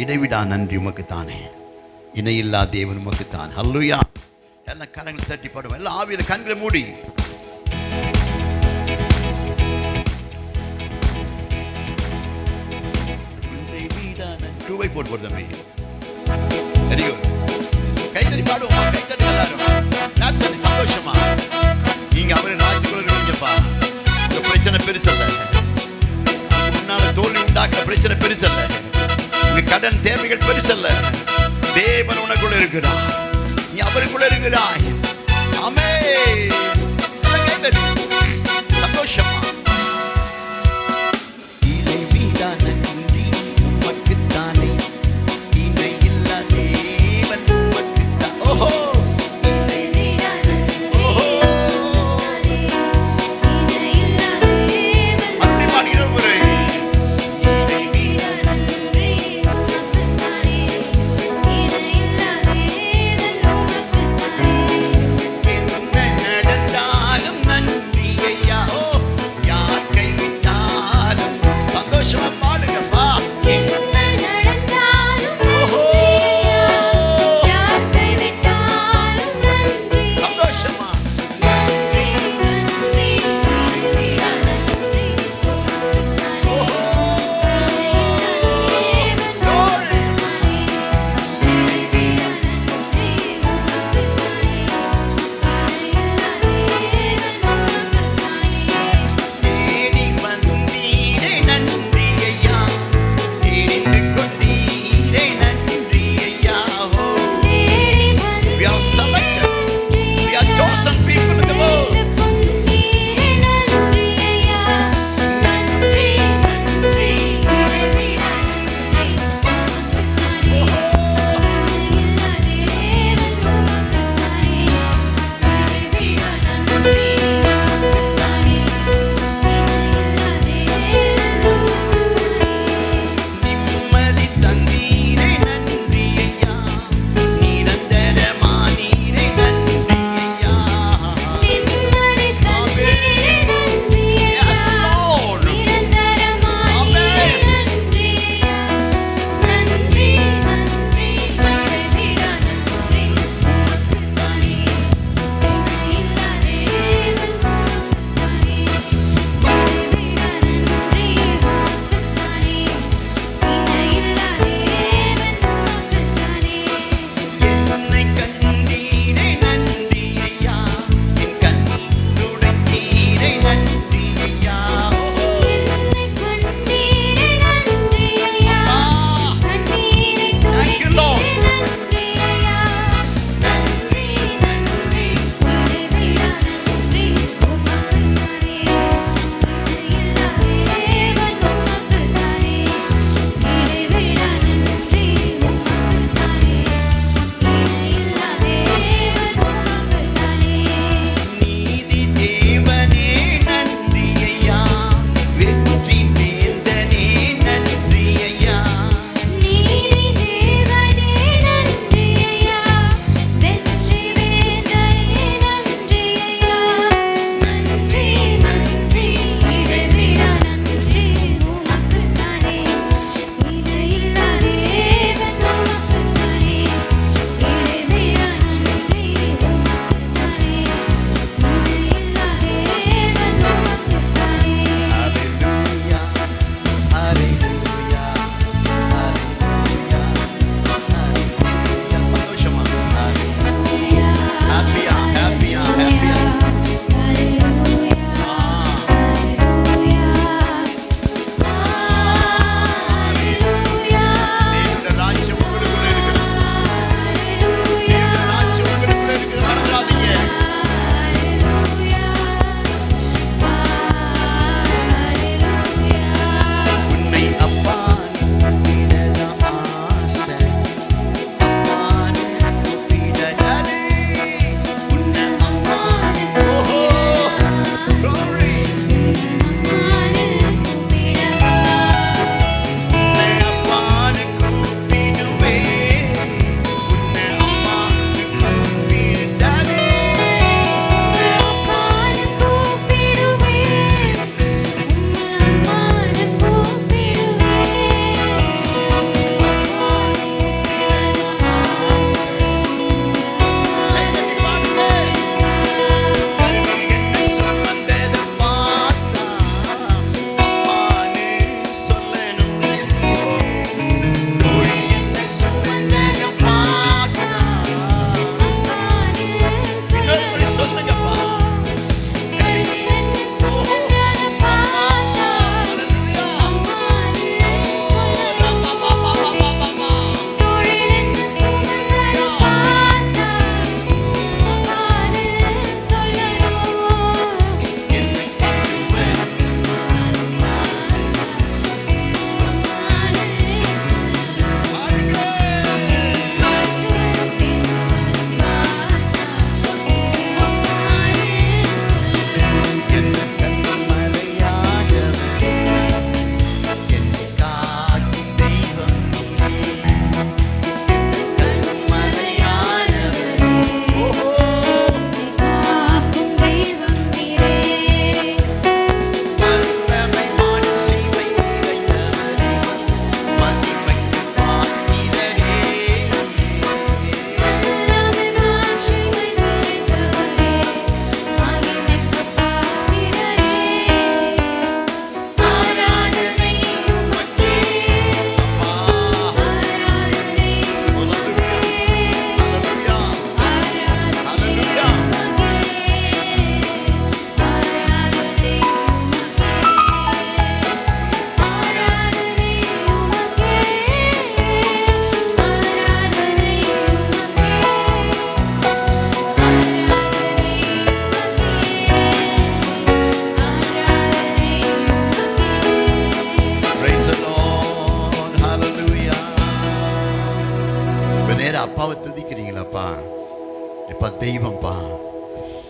இடைவிடா நன்றி உமக்குத்தானே, இணையில்லா தேவன் உமக்குத்தான். ஹல்லேலூயா. எல்லாம் கரங்கள் தட்டி பாடுவோம். எல்லாம் ஆவியில கண்களை மூடி டூவை போட்டு தம்பி. Very good. கைத்தறி பாடுவோம், கைத்தறி எல்லாரும் சந்தோஷமா. நீங்க அவரை ராஜ்யக்குள்ள இருக்கீங்கப்பா. உங்க பிரச்சனை பெருசல்ல, முன்னால தோல்வி உண்டாக்குற பிரச்சனை பெருசல்ல, உங்க கடன் தேவைகள் பெருசல்ல. தேவன் உனக்குள்ள இருக்கிறார், நீ அவருக்குள்ள இருக்கிறாய். ஆமென். கைத்தறி சந்தோஷமா.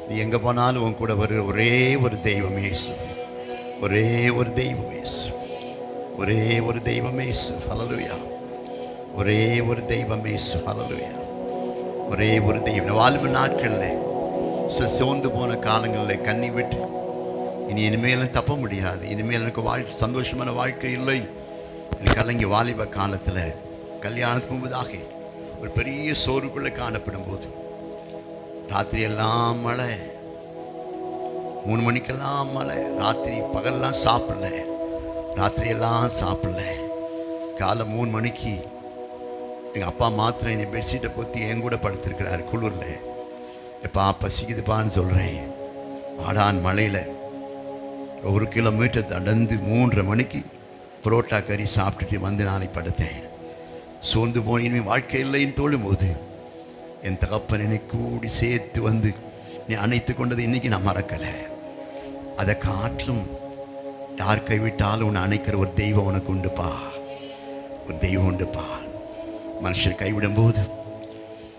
நீ எங்கே போனாலும் உன் கூட வருகிற ஒரே ஒரு தெய்வம் இயேசு. ஒரே ஒரு தெய்வம் இயேசு. ஒரே ஒரு தெய்வம் இயேசு. ஹல்லேலூயா. ஒரே ஒரு தெய்வம் இயேசு. ஹல்லேலூயா. ஒரே ஒரு தெய்வம். வாழ்வு நாட்களில் சோர்ந்து போன காலங்களில் கண்ணி விட்டு இனி இனிமேலும் தப்ப முடியாது, இனிமேல் எனக்கு சந்தோஷமான வாழ்க்கை இல்லை, நீ கலங்கி வாலிப காலத்தில் கல்யாணத்துக்கு முன்பதாக ஒரு பெரிய சோறுக்குள்ளே காணப்படும் போது ராத்திரி எல்லாம் மழை, 3 மணிக்கெல்லாம் மழை, ராத்திரி பகல்லாம் சாப்பிடல, ராத்திரியெல்லாம் சாப்பிடல, காலை 3 மணிக்கு எங்கள் அப்பா மாத்திரம் என்னை பெட்ஷீட்டை பொத்தி என் கூட படுத்திருக்கிறாரு குளிரில். எப்பா பசிக்குதுப்பான்னு சொல்கிறேன். ஆடான் மழையில் 1 கிலோமீட்டர் நடந்து 3:30 மணிக்கு புரோட்டா கறி சாப்பிட்டுட்டு வந்து நாளை படுத்தேன். சோர்ந்து போன இனிமேல் வாழ்க்கை இல்லைன்னு தோழும் போது என் தகப்பன் என்னை கூடி சேர்த்து வந்து நீ அணைத்து கொண்டது இன்றைக்கி நான் மறக்கலை. அதை காட்டிலும் யார் கைவிட்டாலும் உன்னை அணைக்கிற ஒரு தெய்வம் உனக்கு உண்டுப்பா. ஒரு தெய்வம் உண்டுப்பா. மனுஷர் கைவிடும்போது,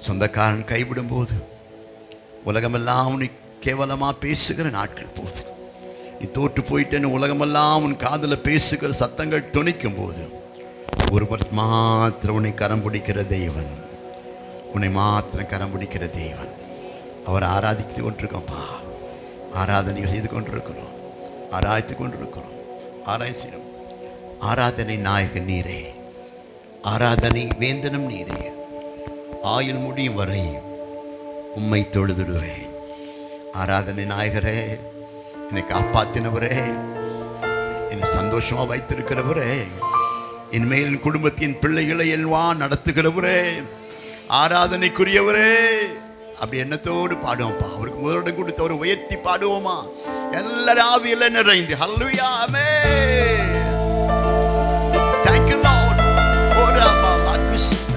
சொந்தக்காரன் கைவிடும்போது, உலகமெல்லாம் உன்னை கேவலமாக பேசுகிற நாட்கள் போது, நீ தோற்று போயிட்டேன்னு உலகமெல்லாம் உன் காதில் பேசுகிற சத்தங்கள் துணிக்கும் போது, ஒருவர் மாத்திரம் உன்னை கரம் பிடிக்கிற தெய்வன், உன்னை மாத்திரம் கரம் பிடிக்கிற தெய்வன். அவர் ஆராதித்து கொண்டிருக்கோம்ப்பா. ஆராதனைகள் செய்து கொண்டிருக்கிறோம், ஆராய்த்து கொண்டிருக்கிறோம், ஆராய்ச்சிடும். ஆராதனை நாயகன் நீரே, ஆராதனை வேந்தனும் நீரே. ஆயுள் முடியும் வரை உம்மை தொழுதுடுவேன். ஆராதனை நாயகரே, என்னை காப்பாற்றினவரே, என்னை சந்தோஷமா வைத்திருக்கிறவரே, இனிமேல் என் குடும்பத்தின் பிள்ளைகளை என்வா நடத்துகிறவரே, ஆராதனைக்குரியவரே, அப்படி எண்ணத்தோடு பாடுவோம்ப்பா. அவருக்கு முதலிடம் கொடுத்து அவரை உயர்த்தி பாடுவோமா? எல்லாரும் ஆவியில நிறைந்து ஹல்லேலூயா ஆமென். Thank you Lord. ஓரா பாபா கிருஷ்ண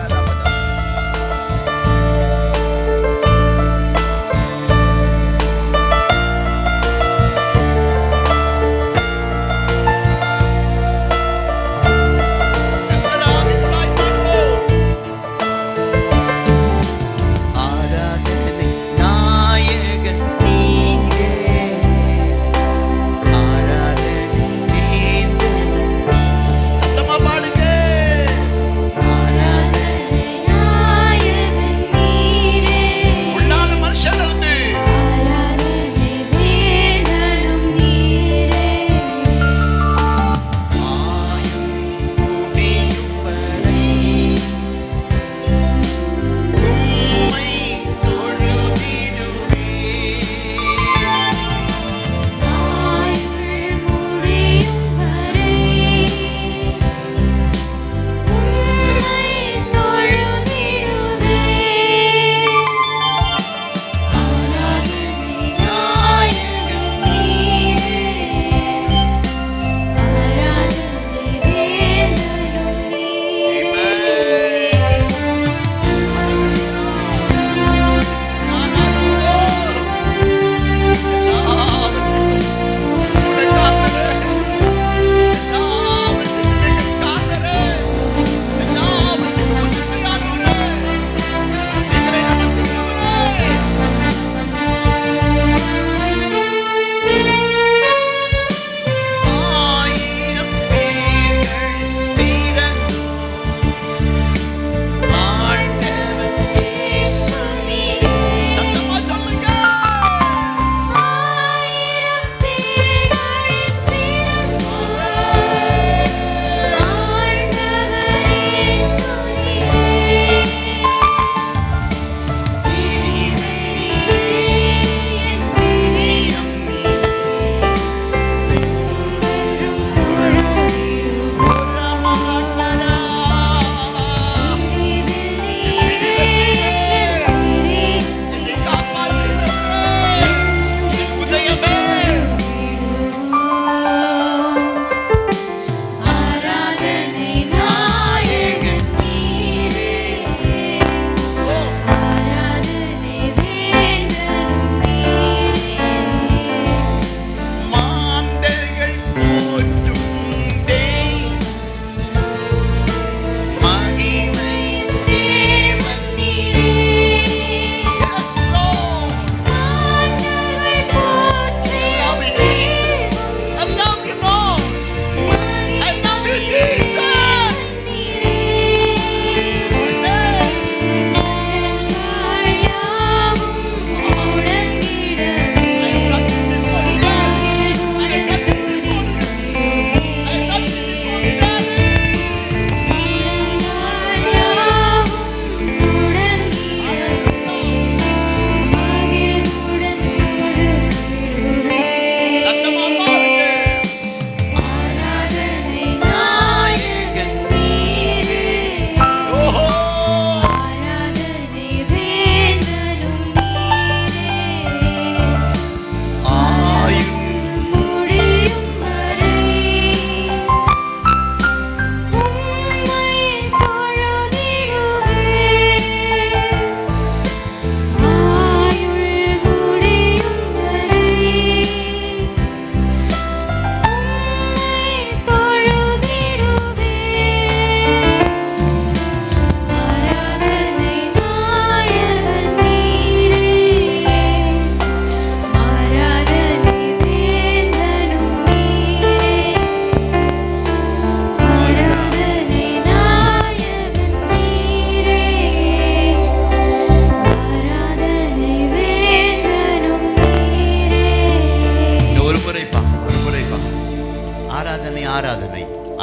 ஆராதனை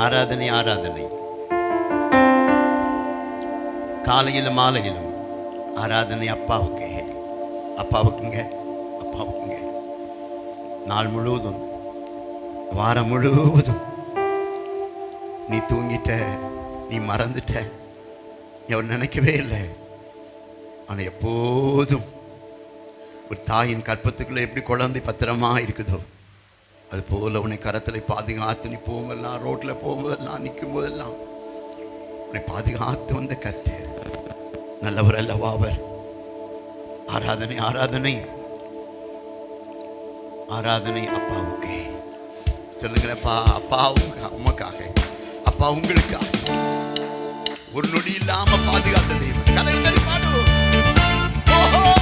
ஆராதனை ஆராதனை. காலையிலும் மாலையிலும் ஆராதனை அப்பாவுக்கு, அப்பாவுக்குங்க, அப்பாவுக்குங்க. நாள் முழுவதும், வாரம் முழுவதும் நீ தூங்கிட்ட, நீ மறந்துட்ட, நீ அவர் நினைக்கவே இல்லை. ஆனால் எப்போதும் ஒரு தாயின் கற்பத்துக்குள்ள எப்படி குழந்தை பத்திரமா இருக்குதோ அது போல உன்னை கரத்தில் பாதுகாத்து, நீ போகும்போதெல்லாம், ரோட்டில் போகும்போதெல்லாம், நிற்கும் போதெல்லாம் உன்னை பாதுகாத்து வந்த கர்த்தர் நல்லவர் அல்லவா அவர். ஆராதனை ஆராதனை ஆராதனை அப்பாவுக்கு. சொல்லுங்களப்பா, அப்பாவுக்கு, அம்மாக்காக, அப்பா உங்களுக்காக ஒரு நொடி இல்லாம பாதுகாத்த தெய்வம். கலைஞர் பாடுவோம், பாடுவோம்.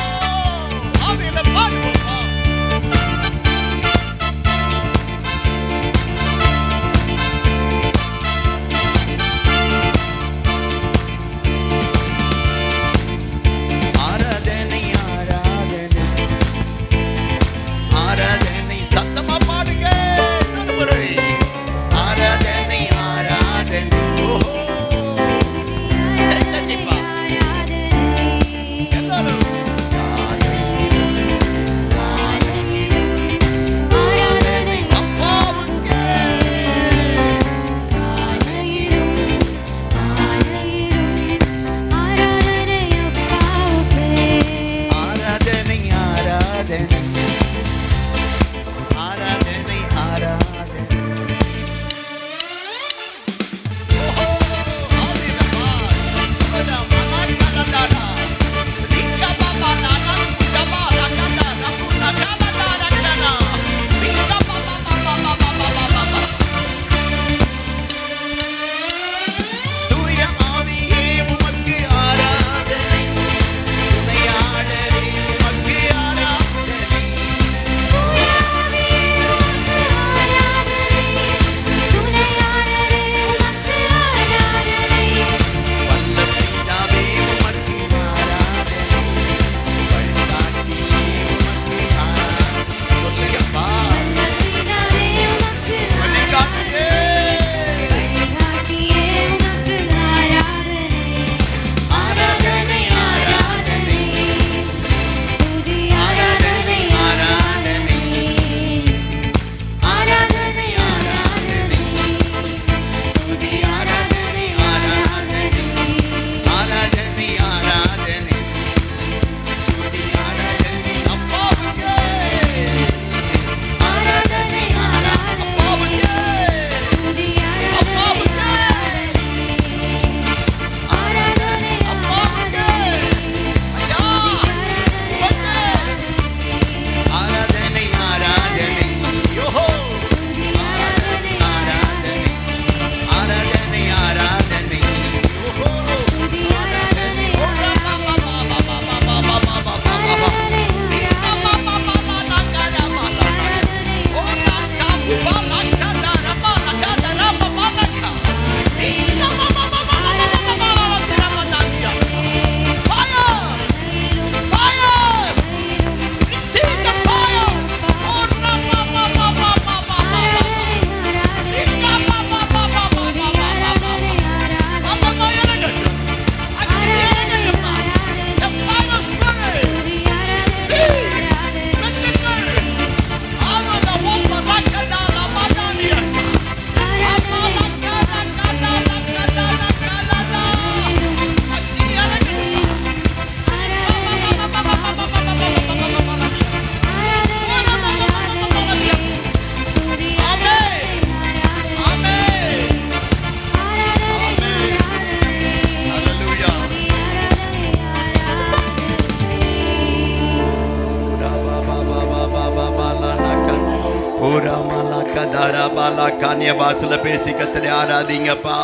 அந்நிய பாஷையில பேசி கர்த்தரை ஆராதிங்கப்பா.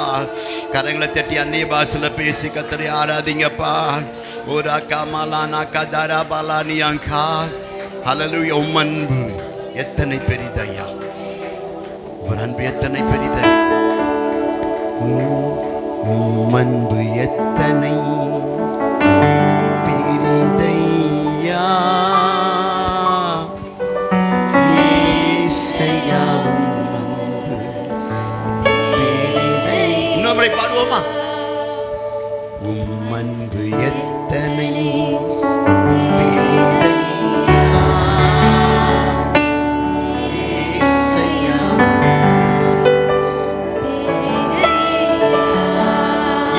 கரங்களை தட்டி அந்நிய பாஷையில பேசி கர்த்தரை ஆராதிங்கப்பா. ஓரா காமாலானா கதாரா பாலானியாங்கா. ஹல்லேலூயா. உம் அன்பு எத்தனை பெரிதையா, உம் அன்பு எத்தனை பெரிதை, உம் அன்பு எத்தனை பெரிதையா. ஏசையா உம் அன்பு சொல்லுவோமா? உம் அன்பு எத்தனை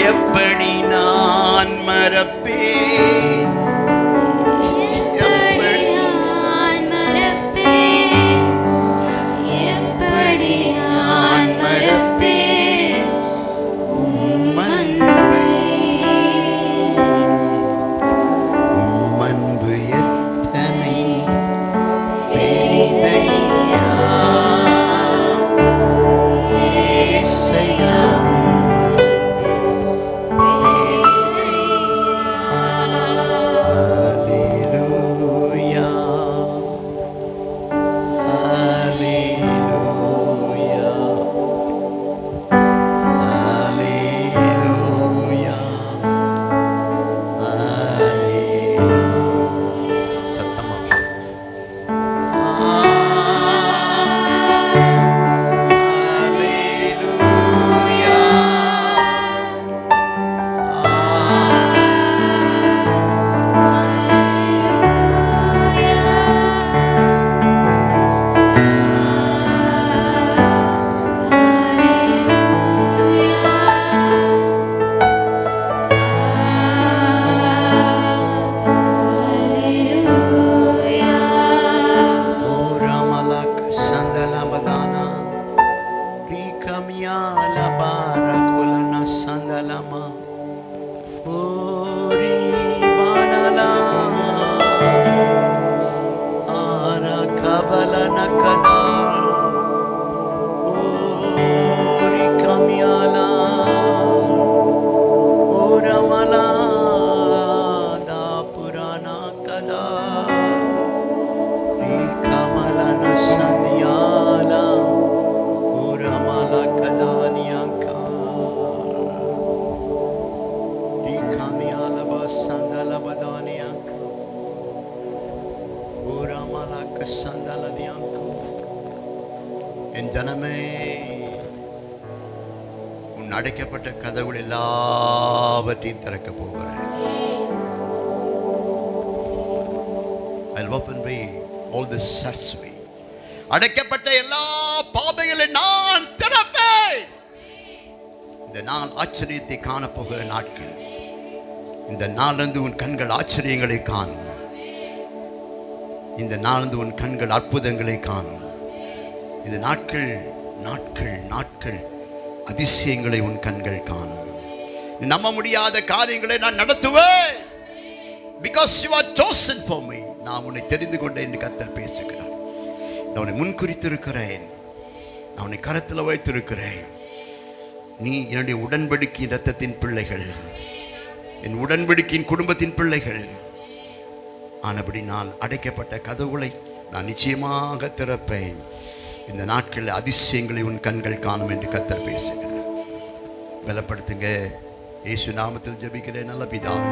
எப்படி நான் மறப்பேன், எப்படி நான் மறப்பேன் உம் அன்பை. உம் அன்பு எத்தனை பெரிதையா இயேசையா. என் ஜனமே, உன் அடைக்கப்பட்ட கதவுகள் எல்லாவற்றையும் திறக்க போகிறேன். I'll open way all the shuts way. அடைக்கப்பட்ட எல்லா பாதைகளை நான் திறப்பேன். இந்த நாள் ஆச்சரியத்தை காணப்போகிற நாட்கள். இந்த நாளிலிருந்து உன் கண்கள் ஆச்சரியங்களை காணும். இந்த நாளிலிருந்து உன் கண்கள் அற்புதங்களை காணும். இந்த நாட்கள் நாட்கள் நாட்கள் அதிசயங்களை உன் கண்கள் காணும். நம்ப முடியாத காரியங்களை நான் நடத்துவேன். Because you are chosen for me. நான் உன்னை தெரிந்து கொண்டேன் என்று கர்த்தர் பேசுகிறார். நான் உன்னை முன்குறித்திருக்கிறேன். நான் உன்னை கரத்தில் வைத்திருக்கிறேன். நீ என்னுடைய உடன்படிக்கையின் இரத்தத்தின் பிள்ளைகள், என் உடன்படிக்கையின் குடும்பத்தின் பிள்ளைகள். ஆனபடி நான் அடைக்கப்பட்ட கதவுகளை நான் நிச்சயமாக திறப்பேன். இந்த நாட்களில் அதிசயங்களை உன் கண்கள் காணும் என்று கர்த்தர் பேசுகிறார். பலப்படுத்துங்க. இயேசு நாமத்தில் ஜெபிக்கிறேன் நல்ல பிதாவே.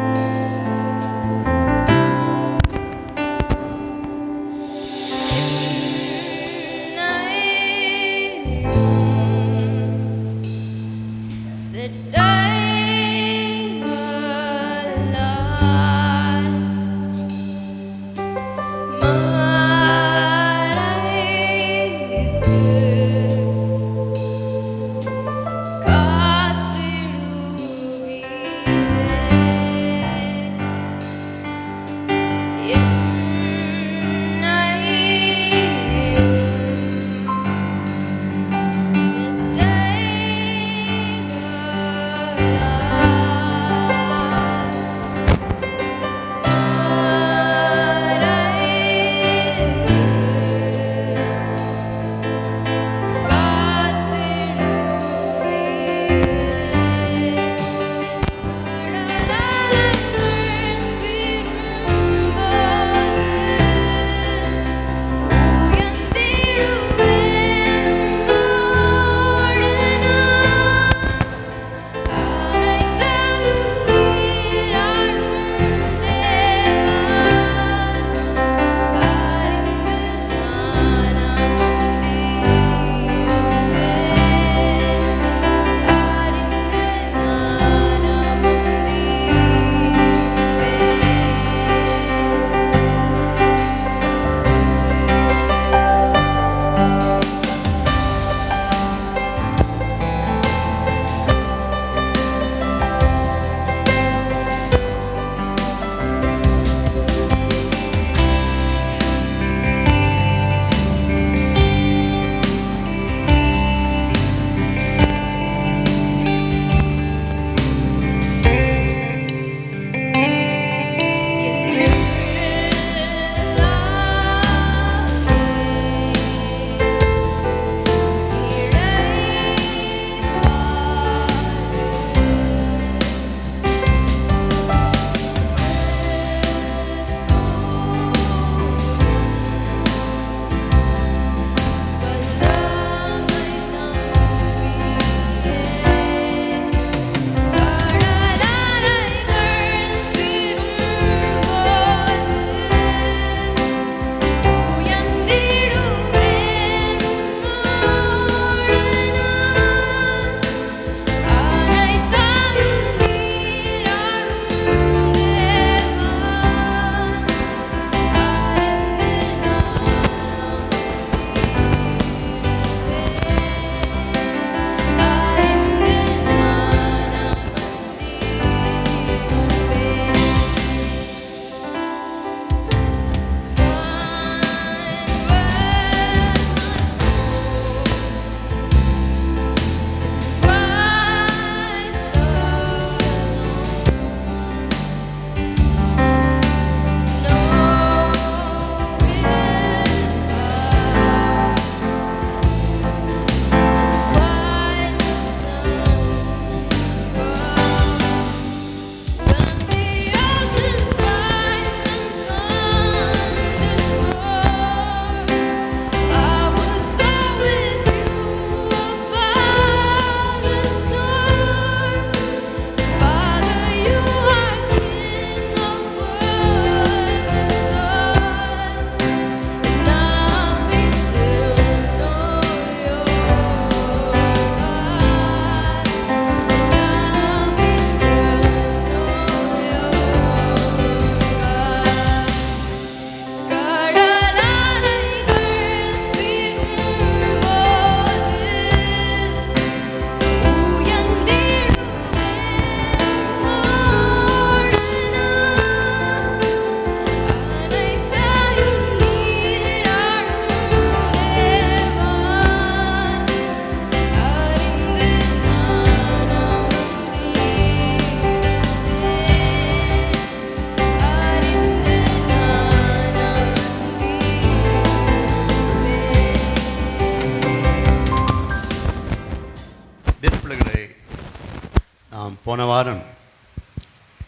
போன வாரம்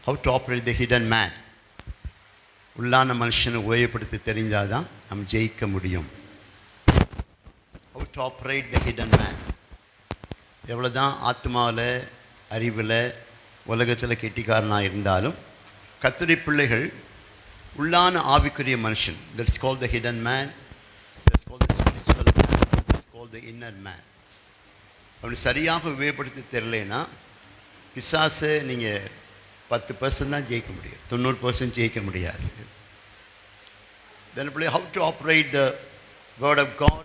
how to operate the hidden man, உள்ளான மனுஷனை உபயோகப்படுத்தி தெரிஞ்சால் தான் நம்ம ஜெயிக்க முடியும். How to operate the hidden man. எவ்வளோ தான் ஆத்மாவில், அறிவில், உலகத்தில் கெட்டிக்காரனாக இருந்தாலும் கர்த்தருடைய பிள்ளைகள் உள்ளான ஆவிக்குரிய மனுஷன், that's called the hidden man, that's called the spiritual man, that's called the inner man. அப்படி சரியாக உபயோகப்படுத்தி தெரியலைன்னா பிசாசை நீங்கள் 10% தான் ஜெயிக்க முடியும், 90% ஜெயிக்க முடியாது. Then how to operate the word of God,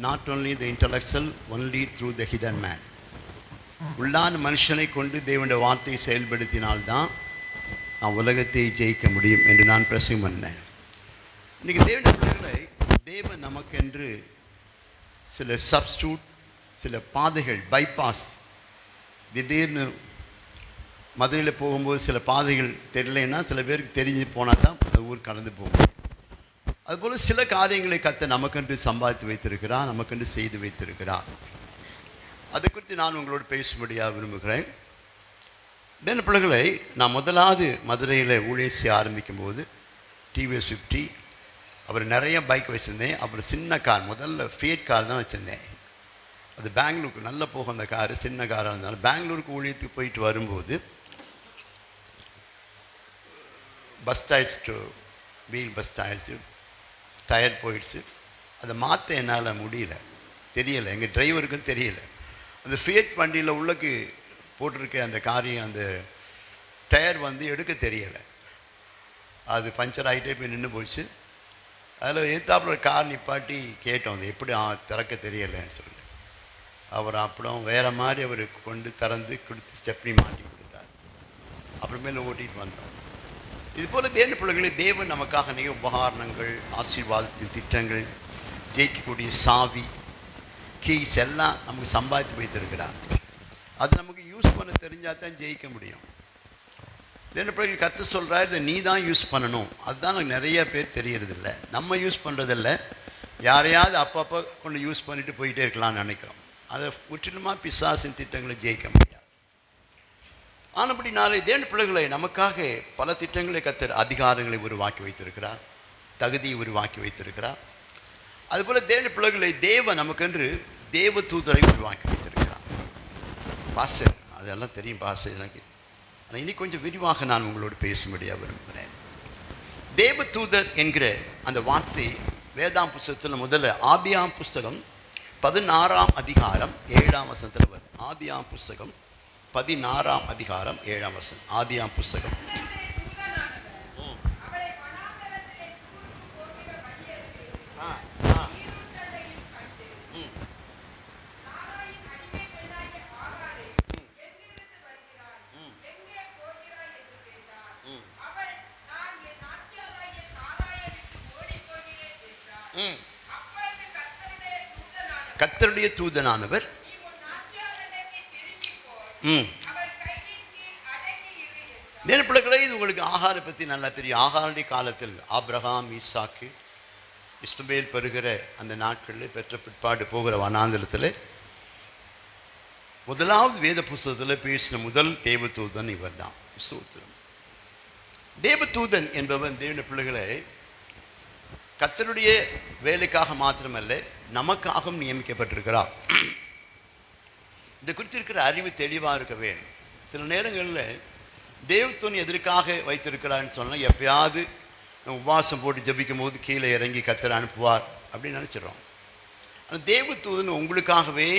not only the intellectual, only through the hidden man. உள்ளான மனுஷனை கொண்டு தேவனுடைய வார்த்தையை செயல்படுத்தினால்தான் நான் உலகத்தை ஜெயிக்க முடியும் என்று நான் பிரசங்கம் பண்ணேன். இன்றைக்கி தேவனுடைய பிள்ளைகளை தேவன் நமக்கென்று சில சப்ஸ்டியூட், சில பாதைகள், பைபாஸ், திடீர்னு மதுரையில் போகும்போது சில பாதைகள் தெரியலைன்னா சில பேருக்கு தெரிஞ்சு போனால் தான் அந்த ஊர் கடந்து போகும். அதுபோல் சில காரியங்களை கர்த்தர் நமக்கென்று சம்பாதித்து வைத்திருக்கிறார், நமக்கென்று செய்து வைத்திருக்கிறார். அதை குறித்து நான் உங்களோடு பேசும்படியாக விரும்புகிறேன். தென் பிள்ளைகளை, நான் முதலாவது மதுரையில் ஊழியம் செய்ய ஆரம்பிக்கும்போது டிவிஎஸ் 50, அப்புறம் நிறைய பைக் வச்சுருந்தேன். அப்புறம் சின்ன கார், முதல்ல ஃபியட் கார் தான் வச்சுருந்தேன். அது பெங்களூருக்கு நல்லா போகும் அந்த காரு, சின்ன காராக இருந்தாலும். பெங்களூருக்கு ஊழியத்துக்கு போயிட்டு வரும்போது பஸ் ஆயிடுச்சு, வீல் பஸ் ஆயிடுச்சு, டயர் போயிடுச்சு. அதை மாற்ற என்னால் முடியல, தெரியலை, எங்கள் டிரைவருக்கும் தெரியலை. அந்த ஃபியட் வண்டியில் உள்ளக்கு போட்டிருக்க அந்த காரியம், அந்த டயர் எடுக்க தெரியலை. அது பஞ்சர் ஆகிட்டே போய் நின்று போச்சு. அதில் எதிர்த்தாப்புல கார் நிப்பாட்டி கேட்டோம், அது எப்படி திறக்க தெரியலைன்னு சொல்லி. அவர் அப்புறம் வேறு மாதிரி அவர் கொண்டு திறந்து கொடுத்து ஸ்டெப்னி மாட்டி கொடுத்தார். அப்புறமேல ஓட்டிகிட்டு வந்தோம். இதுபோல் தேவ பிள்ளைகளை தேவன் நமக்காக நிறைய உபகாரணங்கள், ஆசீர்வாதத்தின் திட்டங்கள், ஜெயிக்கக்கூடிய சாவி, கீஸ் எல்லாம் நமக்கு சம்பாதித்து வைத்திருக்கிறார். அது நமக்கு யூஸ் பண்ண தெரிஞ்சால் தான் ஜெயிக்க முடியும். தேவ பிள்ளைகள் கற்று சொல்கிறார், இதை நீ தான் யூஸ் பண்ணணும். அதுதான் எனக்கு நிறைய பேர் தெரியறதில்ல. நம்ம யூஸ் பண்ணுறதில்ல, யாரையாவது அப்பப்போ கொண்டு யூஸ் பண்ணிவிட்டு போயிட்டே இருக்கலாம்னு நினைக்கிறோம். அதை முற்றிலுமாக பிசாசின் திட்டங்களை ஜெயிக்க முடியாது. ஆனபடினாலே தேவ பிள்ளைகளை நமக்காக பல திட்டங்களை கர்த்தர், அதிகாரங்களை உருவாக்கி வைத்திருக்கிறார், தகுதியை உருவாக்கி வைத்திருக்கிறார். அதுபோல் தேவ பிள்ளைகளை தேவ நமக்கென்று தேவ தூதரை உருவாக்கி வைத்திருக்கிறார். பாஸ்டர், அதெல்லாம் தெரியும் பாஸ்டர் எனக்கு. ஆனால் இன்னைக்கு கொஞ்சம் விரிவாக நான் உங்களோடு பேசும்படியாக விரும்புகிறேன். தேவ தூதர் என்கிற அந்த வார்த்தை வேதாம் புஸ்தகத்தில் முதல்ல ஆதியாம் புஸ்தகம் 16ஆம் அதிகாரம் 7ஆம் வசனத்தில் வரும். ஆதியாம் புஸ்தகம் 16ஆம் அதிகாரம் 7ஆம் வசனம். ஆதியாம் புஸ்தகம். கர்த்தருடைய தூதனானவர் பிள்ளைகளை, இது உங்களுக்கு ஆகாரை பற்றி நல்லா தெரியும். ஆகாருடைய காலத்தில் ஆபிரகாம், ஈசாக்கு, இஸ்மவேல் பெறுகிற அந்த நாட்களில் பெற்ற பிற்பாடு போகிற வனாந்தரத்தில் முதலாவது வேத புஸ்தகத்தில் பேசின முதல் தேவதூதன் இவர் தான். தேவதூதன் என்பவன் தேவனுடைய பிள்ளைகளை கர்த்தருடைய வேலைக்காக மாத்திரமல்ல, நமக்காகவும் நியமிக்கப்பட்டிருக்கிறார். இந்த குறித்து இருக்கிற அறிவு தெளிவாக இருக்க வேண்டும். சில நேரங்களில் தேவதூதன் எதற்காக வைத்திருக்கிறான்னு சொன்னால், எப்பயாவது உபவாசம் போட்டு ஜபிக்கும் போது கீழே இறங்கி கர்த்தர் அனுப்புவார் அப்படின்னு நினச்சிடறோம். ஆனால் தேவதூதன் உங்களுக்காகவே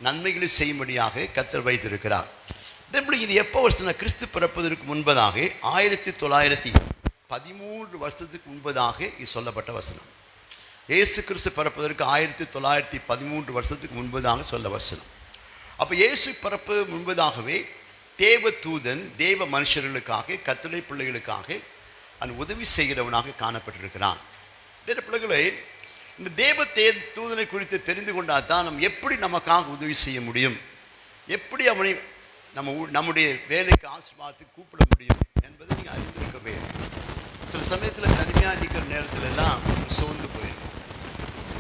நன்மைகளை செய்யும்படியாக கர்த்தர் வைத்திருக்கிறார். இது எப்போ வருஷம்னா, கிறிஸ்து பிறப்பதற்கு முன்பதாக 1913 வருஷத்துக்கு முன்பதாக இது சொல்லப்பட்ட வசனம். இயேசு கிறிஸ்து பிறப்பதற்கு 1913 வருஷத்துக்கு முன்பதாக சொல்ல வசனம். அப்போ இயேசு பிறப்பு முன்பதாகவே தேவதூதன் தேவ மனுஷர்களுக்காக, கர்த்தருடைய பிள்ளைகளுக்காக அந்த உதவி செய்கிறவனாக காணப்பட்டிருக்கிறான். தேவ பிள்ளைகளை, இந்த தேவ தூதனை குறித்து தெரிந்து கொண்டால் தான் நம்ம எப்படி நமக்காக உதவி செய்ய முடியும், எப்படி அவனை நம்முடைய வேலைக்கு ஆசீர்வாதத்துக்கு கூப்பிட முடியும் என்பதை நீங்கள் அறிந்திருக்க வேண்டும். சில சமயத்தில் தனிமையாக இருக்கிற நேரத்தில் எல்லாம் சோர்ந்து போயிடும்.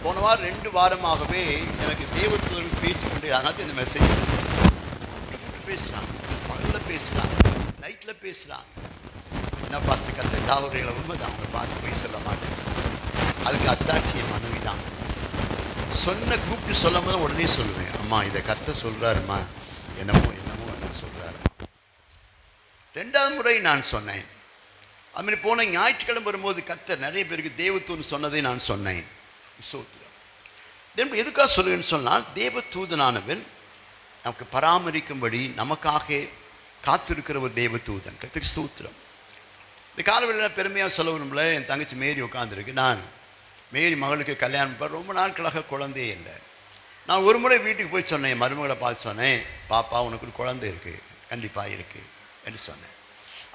போன வாரம் 2 வாரமாகவே எனக்கு தேவதூதன் பேசிக்கொண்டே, அதனால இந்த மெசேஜ் பேசினான். பகலில் பேசுகிறாங்க, நைட்டில் பேசுகிறாங்க. என்ன பாஸ்ட் கற்றுக்கிட்டா அவர்களை உண்மைதான், அவங்க பாஸ்ட் போய் சொல்ல மாட்டேன். அதுக்கு அத்தாட்சியை மனைவி தான் கூப்பிட்டு சொல்லும் போது உடனே சொல்லுவேன், அம்மா இதை கர்த்தர் சொல்கிறாருமா, என்னமோ என்ன சொல்கிறாருமா. 2வது முறை நான் சொன்னேன். அதுமாதிரி போன ஞாயிற்றுக்கிழமை வரும்போது கர்த்தர் நிறைய பேருக்கு தேவதூதன் சொன்னதை நான் சொன்னேன். சோத்திரம். எதுக்காக சொல்லுவேன்னு சொன்னால், தேவதூதனானவன் நமக்கு பராமரிக்கும்படி நமக்காக காத்திருக்கிற ஒரு தேவதூதன். கர்த்தருக்கு ஸ்தோத்திரம். இந்த காலவெளியில் பெருமையாக சொல்ல விரும்பல. என் தங்கச்சி மேரி உட்காந்துருக்கு. நான் மேரி மகளுக்கு கல்யாணம் பண்ண ரொம்ப நாட்களாக குழந்தையே இல்லை. நான் ஒரு முறை வீட்டுக்கு போய் சொன்னேன், என் மருமகளை பார்த்து சொன்னேன், பாப்பா உனக்கு ஒரு குழந்தை இருக்குது, கண்டிப்பாக இருக்குது என்று சொன்னேன்.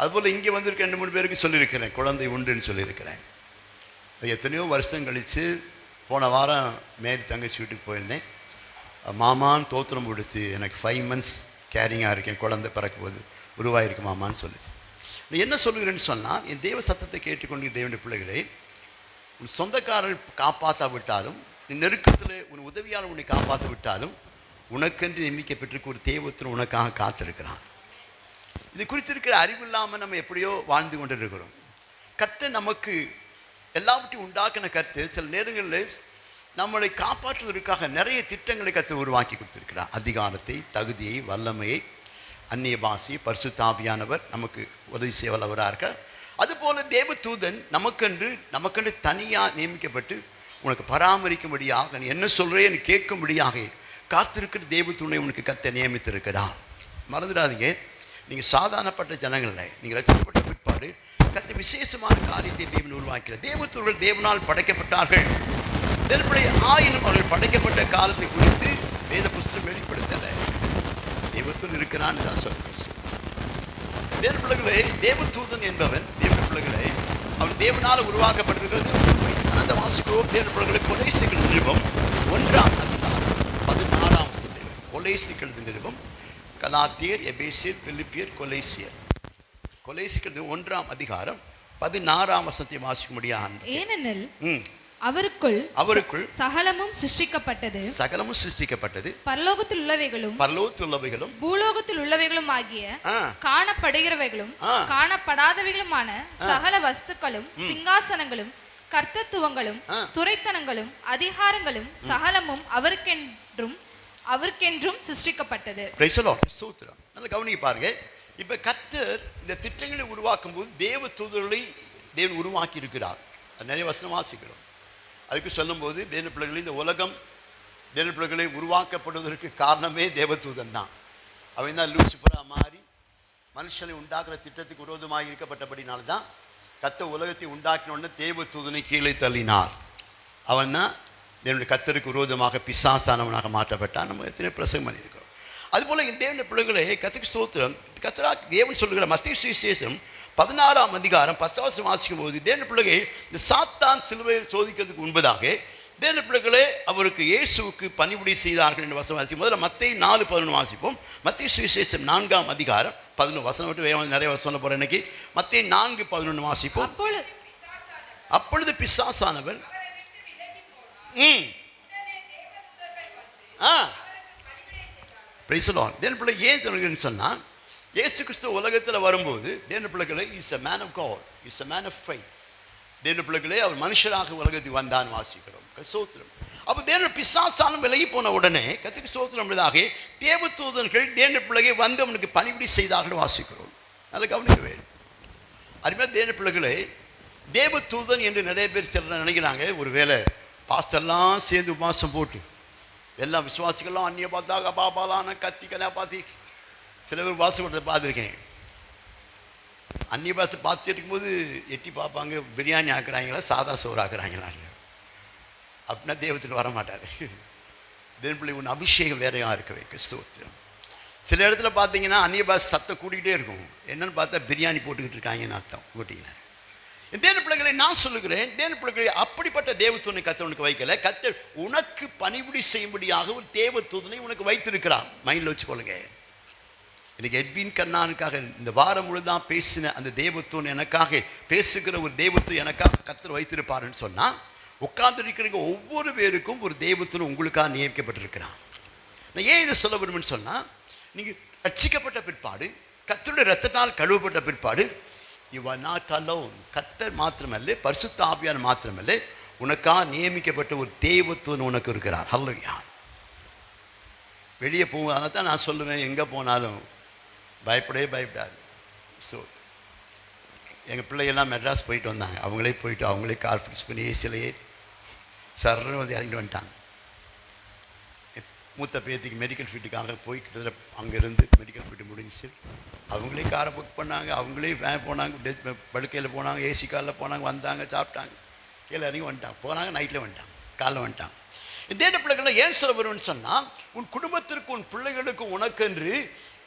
அதுபோல் இங்கே வந்திருக்க 2-3 பேருக்கு சொல்லியிருக்கிறேன், குழந்தை உண்டுன்னு சொல்லியிருக்கிறேன். எத்தனையோ வருஷம் கழித்து போன வாரம் மேரி தங்கச்சி வீட்டுக்கு போயிருந்தேன். மாமான்னு தோத்திரம் பிடிச்சி, எனக்கு 5 months கேரிங்காக இருக்கேன், குழந்தை பிறக்கும்போது உருவாயிருக்கு மாமான்னு சொல்லிச்சு. என்ன சொல்லுகிறேன்னு சொன்னால், என் தேவ சத்தத்தை கேட்டுக்கொண்டு தேவனுடைய பிள்ளைகளே, உன் சொந்தக்காரர்கள் காப்பாற்ற விட்டாலும், நீ நெருக்கத்தில் உன் உதவியால் உன்னை காப்பாற்ற விட்டாலும், உனக்கென்று நியமிக்கப்பட்டிருக்க ஒரு தேவத்தின் உனக்காக காத்திருக்கிறான். இது குறித்திருக்கிற அறிவு இல்லாமல் நம்ம எப்படியோ வாழ்ந்து கொண்டு இருக்கிறோம். கர்த்தர் நமக்கு எல்லாவற்றையும் உண்டாக்கின கர்த்தர் சில நேரங்களில் நம்மளை காப்பாற்றுவதற்காக நிறைய திட்டங்களை கர்த்தர் உருவாக்கி கொடுத்திருக்கிறார். அதிகாரத்தை, தகுதியை, வல்லமையை, அந்நிய பாஷை, பரிசுத்தாவியானவர் நமக்கு உதவி செய்ய வல்லவராக இருக்கார். அதுபோல தேவதூதன் நமக்கென்று தனியாக நியமிக்கப்பட்டு உனக்கு பராமரிக்கும்படியாக, நீ என்ன சொல்கிறேன்னு கேட்கும்படியாக காத்திருக்கிற தேவதூதனை உனக்கு கர்த்தர் நியமித்திருக்கிறார். மறந்துடாதீங்க, நீங்கள் சாதாரணப்பட்ட ஜனங்களில், நீங்கள் ரட்சிக்கப்பட்ட பிற்பாடு கர்த்தர் விசேஷமான காரியத்தை தேவன் உருவாக்கிறார். தேவதூதர்கள் தேவனால் படைக்கப்பட்டார்கள். ஆயினும் அவர்கள் படைக்கப்பட்ட காலத்தை குறித்து வேத புஸ்தகம் வெளிப்படுத்தலை. தேவதூதன் இருக்கிறான்னு தான் சொல்லுங்க. தேவ பிள்ளைகளே, தேவதூதன் என்பவன், தேவ பிள்ளைகளே, அவன் தேவனால் உருவாக்கப்பட்டிருக்கிறது. அந்த வாசிக்கிறோம். தேவ பிள்ளைகளை கொலைசிகள் நிருபம் 1ஆம் அதிகாரம் 16ஆம் வசனம். கொலைசிகள் நிருபம், கலாத்தியர், எபேசியர், பிலிப்பியர், கொலைசியர். கொலைசிகள் 1ஆம் அதிகாரம் 16ஆம் வசனத்தை வாசிக்க முடியாது. ஏனெனில் அவருக்குள் சகலமும் சிருஷ்டிக்கப்பட்டது, பரலோகத்தில் உள்ளவைகளும் பூலோகத்தில் உள்ளவைகளும் ஆகிய காணப்படுகிறவைகளும் காணப்படாதவைகளுமான சகல வஸ்துக்களும், சிங்காசனங்களும், கர்த்தத்துவங்களும், துரைத்தனங்களும், அதிகாரங்களும் சகலமும் அவருக்கென்றும் சிருஷ்டிக்கப்பட்டது. நல்லா கவனிக்க பாருங்க. இப்ப கர்த்தர் இந்த திட்டங்களை உருவாக்கும் போது தேவதூதர்களை தேவன் உருவாக்கி இருக்கிறார். நிறைய வசனம் வாசிக்கிறோம். அதுக்கு சொல்லும்போது தேவ பிள்ளைகளை, இந்த உலகம் தேவ பிள்ளைகளை உருவாக்கப்படுவதற்கு காரணமே தேவதூதன் தான். அவன் தான் லூசிபரா மாறி மனுஷனை உண்டாக்குற திட்டத்துக்கு விரோதமாக இருக்கப்பட்டபடினால்தான் கர்த்தர் உலகத்தை உண்டாக்கினோன்னு தேவதூதனை கீழே தள்ளினார். அவன் தான் தேவனுடைய கர்த்தருக்கு விரோதமாக பிசாசானவனாக மாற்றப்பட்டான். நம்ம எத்தனை பிரசங்கம் பண்ணியிருக்கிறோம். அதுபோல் இந்த தேவனுடைய பிள்ளைகளை கர்த்தருக்கு ஸ்தோத்திரம். கர்த்தராக தேவன் சொல்லுகிற மத்தேயு சுவிசேஷம் 16ஆம் அதிகாரம் 10ஆம் வசனம் வாசிக்கும் போது, தேவனுடைய பிள்ளைகளை இந்த சாத்தான் சிலுவையில் சோதிக்கிறதுக்கு முன்பதாக தேவனுடைய பிள்ளைகளே அவருக்கு இயேசுவுக்கு பணிவிடை செய்தார்கள் என்று வசனம் வாசிக்கும். முதல்ல மத்தேயு 4:11 வாசிப்போம். மத்தேயு சுவிசேஷம் 4ஆம் அதிகாரம் 11 வசனம் விட்டு நிறைய வசனம் சொல்ல போகிறேன் இன்னைக்கு. மத்தேயு 4:11 வாசிப்போம். அப்பொழுது பிசாசானவன் தேவனுடைய பிள்ளை ஏன் சொல்லுங்கன்னு சொன்னால், இயேசு கிறிஸ்து உலகத்தில் வரும்போது தேவனுடைய பிள்ளைகளை is a man of God, is a man of faith. தேவனுடைய பிள்ளைகளே அவர் மனுஷராக உலகத்துக்கு வந்தான் வாசிக்கிறோம். சோத்திரம். அப்போ தேவனுடைய பிசாசானம் விலகி போன உடனே கர்த்தருக்கு சோத்திரம் உள்ளதாக தேவதூதர்கள் தேவனுடைய பிள்ளைகளை வந்து அவனுக்கு பணிவிடை செய்தார்கள் வாசிக்கிறோம். அதை கவனிக்கவே அருமையாக தேவனுடைய பிள்ளைகளை தேவதூதன் என்று நிறைய பேர் சிலர் நினைக்கிறாங்க. ஒரு வேளை பாஸ்டர்லாம் சேர்ந்து உபவாசம் போட்டு எல்லா விசுவாசிகள்லாம் அந்நிய பார்த்தாக பாபாலான கத்திக்கனா பார்த்தி சில பேர் வாசம் கொடுத்த பார்த்துருக்கேன். அந்நிய பாஷை பார்த்துட்டு இருக்கும்போது எட்டி பார்ப்பாங்க, பிரியாணி ஆக்குறாங்களா சாதா சோறு ஆக்குறாங்களா அப்படின்னா தேவத்தில் வரமாட்டார். தேவன் பிள்ளை ஒன்று அபிஷேகம் வேறையாக இருக்க வைக்க ஸ்தோத்திரம். சில இடத்துல பார்த்தீங்கன்னா அந்நிய பாஷை சத்தம் கூட்டிகிட்டே இருக்கும். என்னன்னு பார்த்தா பிரியாணி போட்டுக்கிட்டு இருக்காங்கன்னு அர்த்தம் கூட்டிங்களேன். தேவ பிள்ளைகளை நான் சொல்லுகிறேன், தேவ பிள்ளைகளை அப்படிப்பட்ட தேவதூதனை கர்த்தர் உனக்கு வைக்கல. கர்த்தர் உனக்கு பணிவிடை செய்யும்படியாக ஒரு தேவதூதனை உனக்கு வைத்திருக்கிறான். மைண்டில் வச்சுக்கொள்ளுங்க. எனக்கு எட்வின் கண்ணானுக்காக இந்த வாரம் முழுதான் பேசின அந்த தேவதூதன், எனக்காக பேசுகிற ஒரு தேவதூதன் எனக்காக கர்த்தர் வைத்திருப்பாருன்னு சொன்னால், உட்கார்ந்து இருக்கிற ஒவ்வொரு பேருக்கும் ஒரு தேவதூதன் உங்களுக்காக நியமிக்கப்பட்டிருக்கிறான். நான் ஏன் இதை சொல்ல விரும்புன்னு சொன்னால், நீங்கள் ரட்சிக்கப்பட்ட பிற்பாடு கர்த்தருடைய இரத்தத்தால் கழுவப்பட்ட பிற்பாடு யூ ஆர் நாட் அலோன். கர்த்தர் மாத்திரமல்ல, பரிசுத்த ஆவியான மாத்திரமல்ல, உனக்காக நியமிக்கப்பட்ட ஒரு தேவத்துவம் உனக்கு இருக்கிறார். ஹல்லேலூயா. வெளியே போகும். அதனால தான் நான் சொல்லுவேன், எங்கே போனாலும் பயப்படவே பயப்படாது. ஸோ எங்கள் பிள்ளைகள்லாம் மெட்ராஸ் போயிட்டு வந்தாங்க. அவங்களே போயிட்டு அவங்களே கார் ஃபிக்ஸ் பண்ணி ஏசிலேயே சர்ன்னு வந்து இறங்கிட்டு வந்துட்டாங்க. மூத்த பேத்திக்கு மெடிக்கல் ஃபீல்டுக்காக போய் கிட்டத்தட்ட அங்கேருந்து மெடிக்கல் ஃபீல்டு முடிஞ்சிச்சு. அவங்களே காரை புக் பண்ணாங்க, அவங்களே வேன் போனாங்க, படுக்கையில் போனாங்க, ஏசி காரில் போனாங்க, வந்தாங்க, சாப்பிட்டாங்க, கீழே இறங்கி வந்துட்டாங்க, போனாங்க, நைட்டில் வந்துட்டாங்க, காலைல வந்துட்டாங்க. இந்த பிள்ளைகள்லாம் ஏன் சொல்ல வரும்னு சொன்னால், உன் குடும்பத்திற்கு உன் பிள்ளைகளுக்கு உனக்கென்று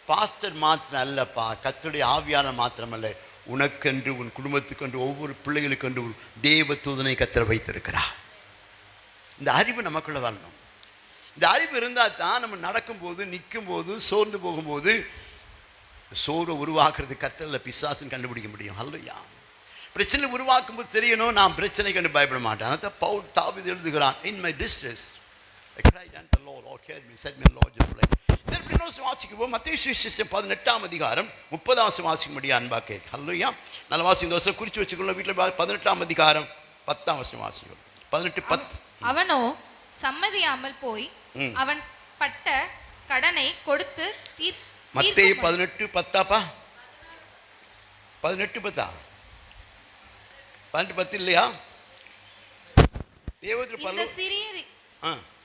பாஸ்டர் மாத்திரம் அல்லப்பா, கர்த்தருடைய ஆவியான மாத்திரமல்ல, உனக்கென்று உன் குடும்பத்துக்கென்று ஒவ்வொரு பிள்ளைகளுக்கென்று ஒரு தேவ தூதனை கர்த்தர் வைத்திருக்கிறார். இந்த அறிவு நமக்குள்ள வரணும். இந்த அறிவு இருந்தால் தான் நம்ம நடக்கும்போது, நிற்கும்போது, சோர்ந்து போகும்போது சோர்வை உருவாக்குறது கர்த்தரில் பிசாசுன்னு கண்டுபிடிக்க முடியும். ஹல்லேலூயா. பிரச்சனை உருவாக்கும் போது தெரியணும், நான் பிரச்சனை கண்டு பயப்பட மாட்டேன். அதான் பவுல் தாவீது எழுதுகிறான், in my distress I cried unto the Lord, Lord heard me, set me Lord your prayer. வாசிக்குவோம். மத்தேயு சுவிசேஷம் 18ஆம் அதிகாரம் 30ஆம் வாசிக்க முடியும் அன்பா கேட்க. ஹல்லேலூயா. நல்ல வாசிக்கும் தோசை குறித்து வச்சுக்கணும் வீட்டில். 18ஆம் அதிகாரம் 10ஆம் வசனம் வாசிக்கும். 18:10. அவனோ சம்மதியாமல் போய் அவன் பட்ட கடனை கொடுத்து மத்தேயு 18:10 18:10 18:10 இல்லையா?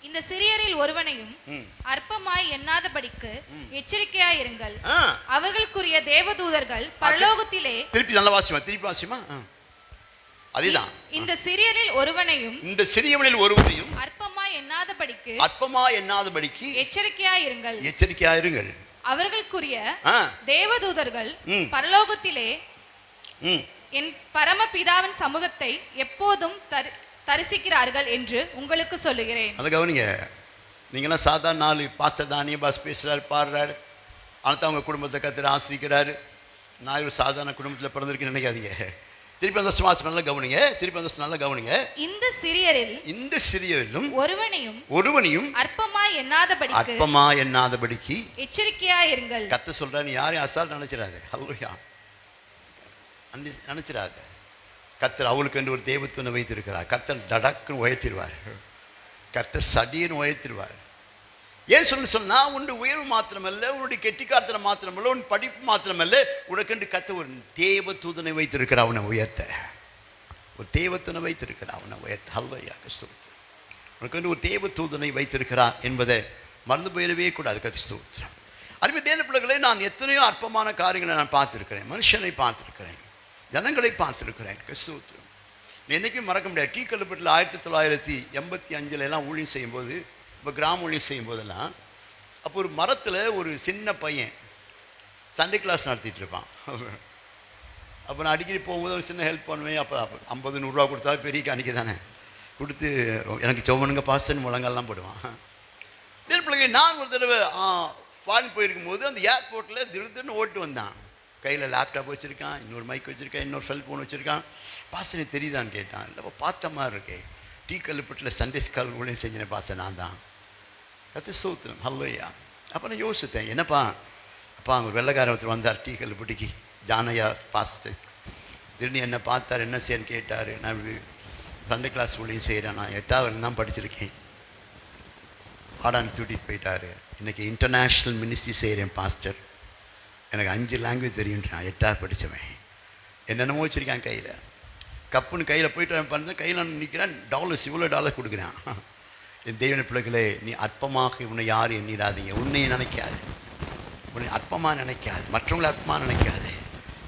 இந்த சிறியரில் ஒருவனையும் அற்பமாய் எண்ணாதபடிக்கு எச்சரிக்கையாய் இருங்கள். அவர்களுக்குரிய தேவதூதர்கள் பரலோகத்திலே. திருப்பி நல்ல வாசிமா, திருப்பி வாசிமா. அதுதான், இந்த சிறியரில் ஒருவனையும் அற்பமாய் எண்ணாதபடிக்கு எச்சரிக்கையாய் இருங்கள். அவர்களுக்குரிய தேவதூதர்கள் பரலோகத்திலே என் பரமபிதாவின் சமூகத்தை எப்போதும் தரிசிக்கிறார்கள் என்று உங்களுக்கு சொல்லுகிறேன். அதை கவனிங்க. நீங்களாம் சாதாரண நாள் பாஸ்டர் தானிய பாஸ் பேசுகிறாரு, பாடுறாரு, ஆனால் அவங்க குடும்பத்தை கத்திர ஆசிரிக்கிறாரு. நான் ஒரு சாதாரண குடும்பத்தில் பிறந்திருக்கேன்னு நினைக்காதீங்க. திருப்பி அந்த சுவாசம் நல்லா கவனிங்க. திருப்பி அந்த நல்லா கவனிங்க. இந்த சிறியரிலும் ஒருவனையும் அற்பமாய் எண்ணாதபடிக்கு எச்சரிக்கையாய் இருங்கள். கர்த்தர் சொல்றாரு, யாரையும் அசால்ட் நினைச்சிடாத. ஹல்லேலூயா. நினைச்சிடாத. கர்த்தர் அவளுக்கு என்று ஒரு தேவத்துவனை வைத்திருக்கிறார். கர்த்தர் டடக்குன்னு உயர்த்திடுவார். கர்த்தர் சடின்னு உயர்த்திடுவார். ஏன் சொன்னா, உன்னுடைய உயர்வு மாத்திரமல்ல, உன்னுடைய கெட்டிக்காரத்தனம் மாத்திரமல்ல, உன் படிப்பு மாத்திரமல்ல, உனக்கென்று கர்த்தர் ஒரு தேவ தூதனை வைத்திருக்கிறார். அவனை உயர்த்த ஒரு தேவத்துவனை வைத்திருக்கிறார். அவனை உயர்த்த. ஹல்லேலூயா. ஸ்தோத்திரம். உனக்கென்று ஒரு தேவ தூதனை வைத்திருக்கிறார் என்பதை மறந்து போயிடவே கூடாது. கர்த்தர் ஸ்தோத்திரம். அருமை தேவ பிள்ளைகளே, நான் எத்தனையோ அற்பமான காரியங்களை நான் பார்த்துருக்கிறேன். மனுஷனை பார்த்துருக்கிறேன், ஜனங்களை பார்த்துருக்கிறேன். ஸ்தோத்திரம். என்றைக்கும் மறக்க முடியாது. டீ கல்லுப்பட்டில் 1985 எல்லாம் ஊழியம் செய்யும்போது, இப்போ கிராம ஊழியம் செய்யும் போதெல்லாம், அப்போ ஒரு மரத்தில் ஒரு சின்ன பையன் சண்டே கிளாஸ் நடத்திட்டு இருப்பான். அப்போ நான் அடிக்கடி போகும்போது ஒரு சின்ன ஹெல்ப் பண்ணுவேன். அப்போ 50-100 கொடுத்தா பெரிய காணிக்கை தானே, கொடுத்து எனக்கு சோமனுங்க பாஸ்டர்னு முழங்கெல்லாம் போடுவான். இதே பிள்ளைங்க, நான் ஒரு தடவை ஃபாரின் போயிருக்கும் போது அந்த ஏர்போர்ட்டில் திடீர்னு ஓட்டு வந்தான். கையில் லேப்டாப் வச்சுருக்கான், இன்னொரு மைக் வச்சுருக்கான், இன்னொரு செல் ஃபோன் வச்சுருக்கான். பாஸ்டர் தெரியுதான்னு கேட்டான். இல்லை, பார்த்த மாதிரி இருக்கேன். டீ கல்லுப்பட்டில் சண்டே ஸ்கால் ஊழியம் செஞ்சேன் பாஸ்டர், நான் தான். கர்த்தர் ஸ்தோத்திரம். ஹல்லேலூயா. அப்போ நான் யோசித்தேன், என்னப்பா, அப்பா அவங்க வெள்ளைக்காரன் ஒருத்தர் வந்தார் டீ கல்லுப்பட்டிக்கு, ஜானையா பாஸ்டர். திடீர்னு என்ன பார்த்தார், என்ன செய்யன்னு கேட்டார். நான் சண்டே கிளாஸ் ஊழியம் செய்கிறேன், நான் 8வது தான் படிச்சிருக்கேன். ஆடான்னு கூட்டிகிட்டு போயிட்டார். இன்றைக்கி இன்டர்நேஷ்னல் மினிஸ்ட்ரி செய்கிறேன் பாஸ்டர், எனக்கு 5 லாங்குவேஜ் தெரியுன்றான். 8வது படித்தவன். என்னென்னமோ வச்சுருக்கான் கையில். கப்புன்னு கையில் போயிட்டு பண்ண கையில் நிற்கிறான். டாலர்ஸ், இவ்வளோ டாலர் கொடுக்குறான். என் தேவன பிள்ளைகளே, நீ அற்பமாக உன்னை யாரும் எண்ணிடாதீங்க. உன்னை நினைக்காது, உன்னை அற்பமாக நினைக்காது, மற்றவங்களை அற்பமாக நினைக்காது.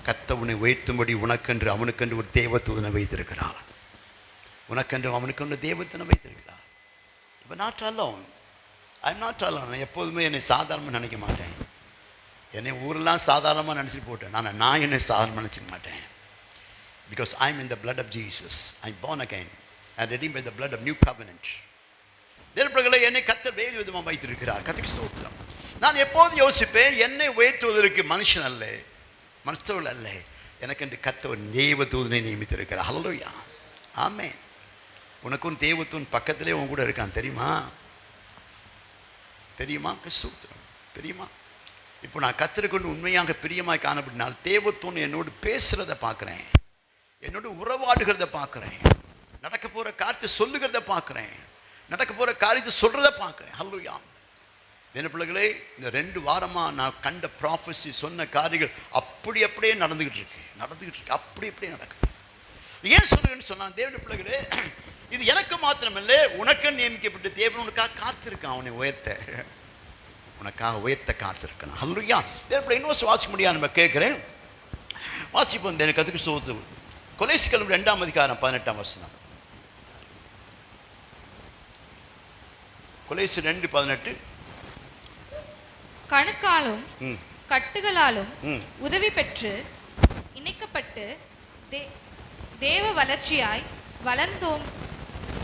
கர்த்தர் உன்னை உயர்த்தும்படி உனக்கென்று அவனுக்கென்று ஒரு தேவதூதனை வைத்திருக்கிறார். உனக்கென்று அவனுக்கென்று தேவதூதனை வைத்திருக்கிறார். இப்போ not alone. I am not alone. நான் எப்போதுமே என்னை சாதாரணமாக நினைக்க மாட்டேன். என்னை ஊரெல்லாம் சாதாரணமாக நினச்சிட்டு போட்டேன். நான் என்னை சாதாரணமாக நினச்சிக்க மாட்டேன். Because I'm in the blood of Jesus. I'm born again and redeemed by the blood of new covenant. தேவர்களே, என்னை கர்த்தர் வேறு விதமாக வைத்திருக்கிறார். கர்த்தருக்கு ஸ்தோத்திரம். நான் எப்போதும் யோசிப்பேன், என்னை உயர்த்துவதற்கு மனுஷன் அல்ல, மனுஷர்கள் அல்ல, எனக்கென்று கர்த்தர் தேவதூதனை நியமித்திருக்கிறார். ஹல்லேலூயா. ஆமென். உனக்கும் தேவதூதன் பக்கத்திலே உன் கூட இருக்கான். தெரியுமா? ஸ்தோத்திரம். தெரியுமா? இப்போ நான் கத்திரிக்கொண்டு உண்மையாக பிரியமாய் காணப்படினால் தேவத்தோன்னு என்னோடு பேசுகிறத பார்க்குறேன், என்னோடு உறவாடுகிறத பார்க்குறேன், நடக்க போகிற காரியத்தை சொல்லுகிறத பார்க்குறேன், நடக்க போகிற காரியத்தை சொல்கிறத பார்க்குறேன். ஹல்லேலூயா. என்ன பிள்ளைகளே, இந்த 2 வாரமாக நான் கண்ட ப்ராஃபஸி சொன்ன காரியங்கள் அப்படியே நடந்துக்கிட்டு இருக்கு, அப்படியே நடக்குது. ஏன் சொல்லுங்கன்னு சொன்னான் தேவனுடைய பிள்ளைகளே, இது எனக்கு மாத்திரமில்லை, உனக்கு நியமிக்கப்பட்ட தேவன் உனக்காக காத்திருக்கான், அவனை உனக்காக உயர்த்த காத்திருக்கான். ஹல்லேலூயா. தேவனுடைய இன்னொரு வாசிக்க முடியாது நம்ம கேட்குறேன், வாசிப்போம். எனக்கு அதுக்கு சோது கொலேசியர் 2ஆம் அதிகாரம் 18ஆம் வசனம். கொலேசியர் 2:18. கணுக்காலும் கட்டுகளாலும் உதவி பெற்று இணைக்கப்பட்டு தேவ வளர்ச்சியாய்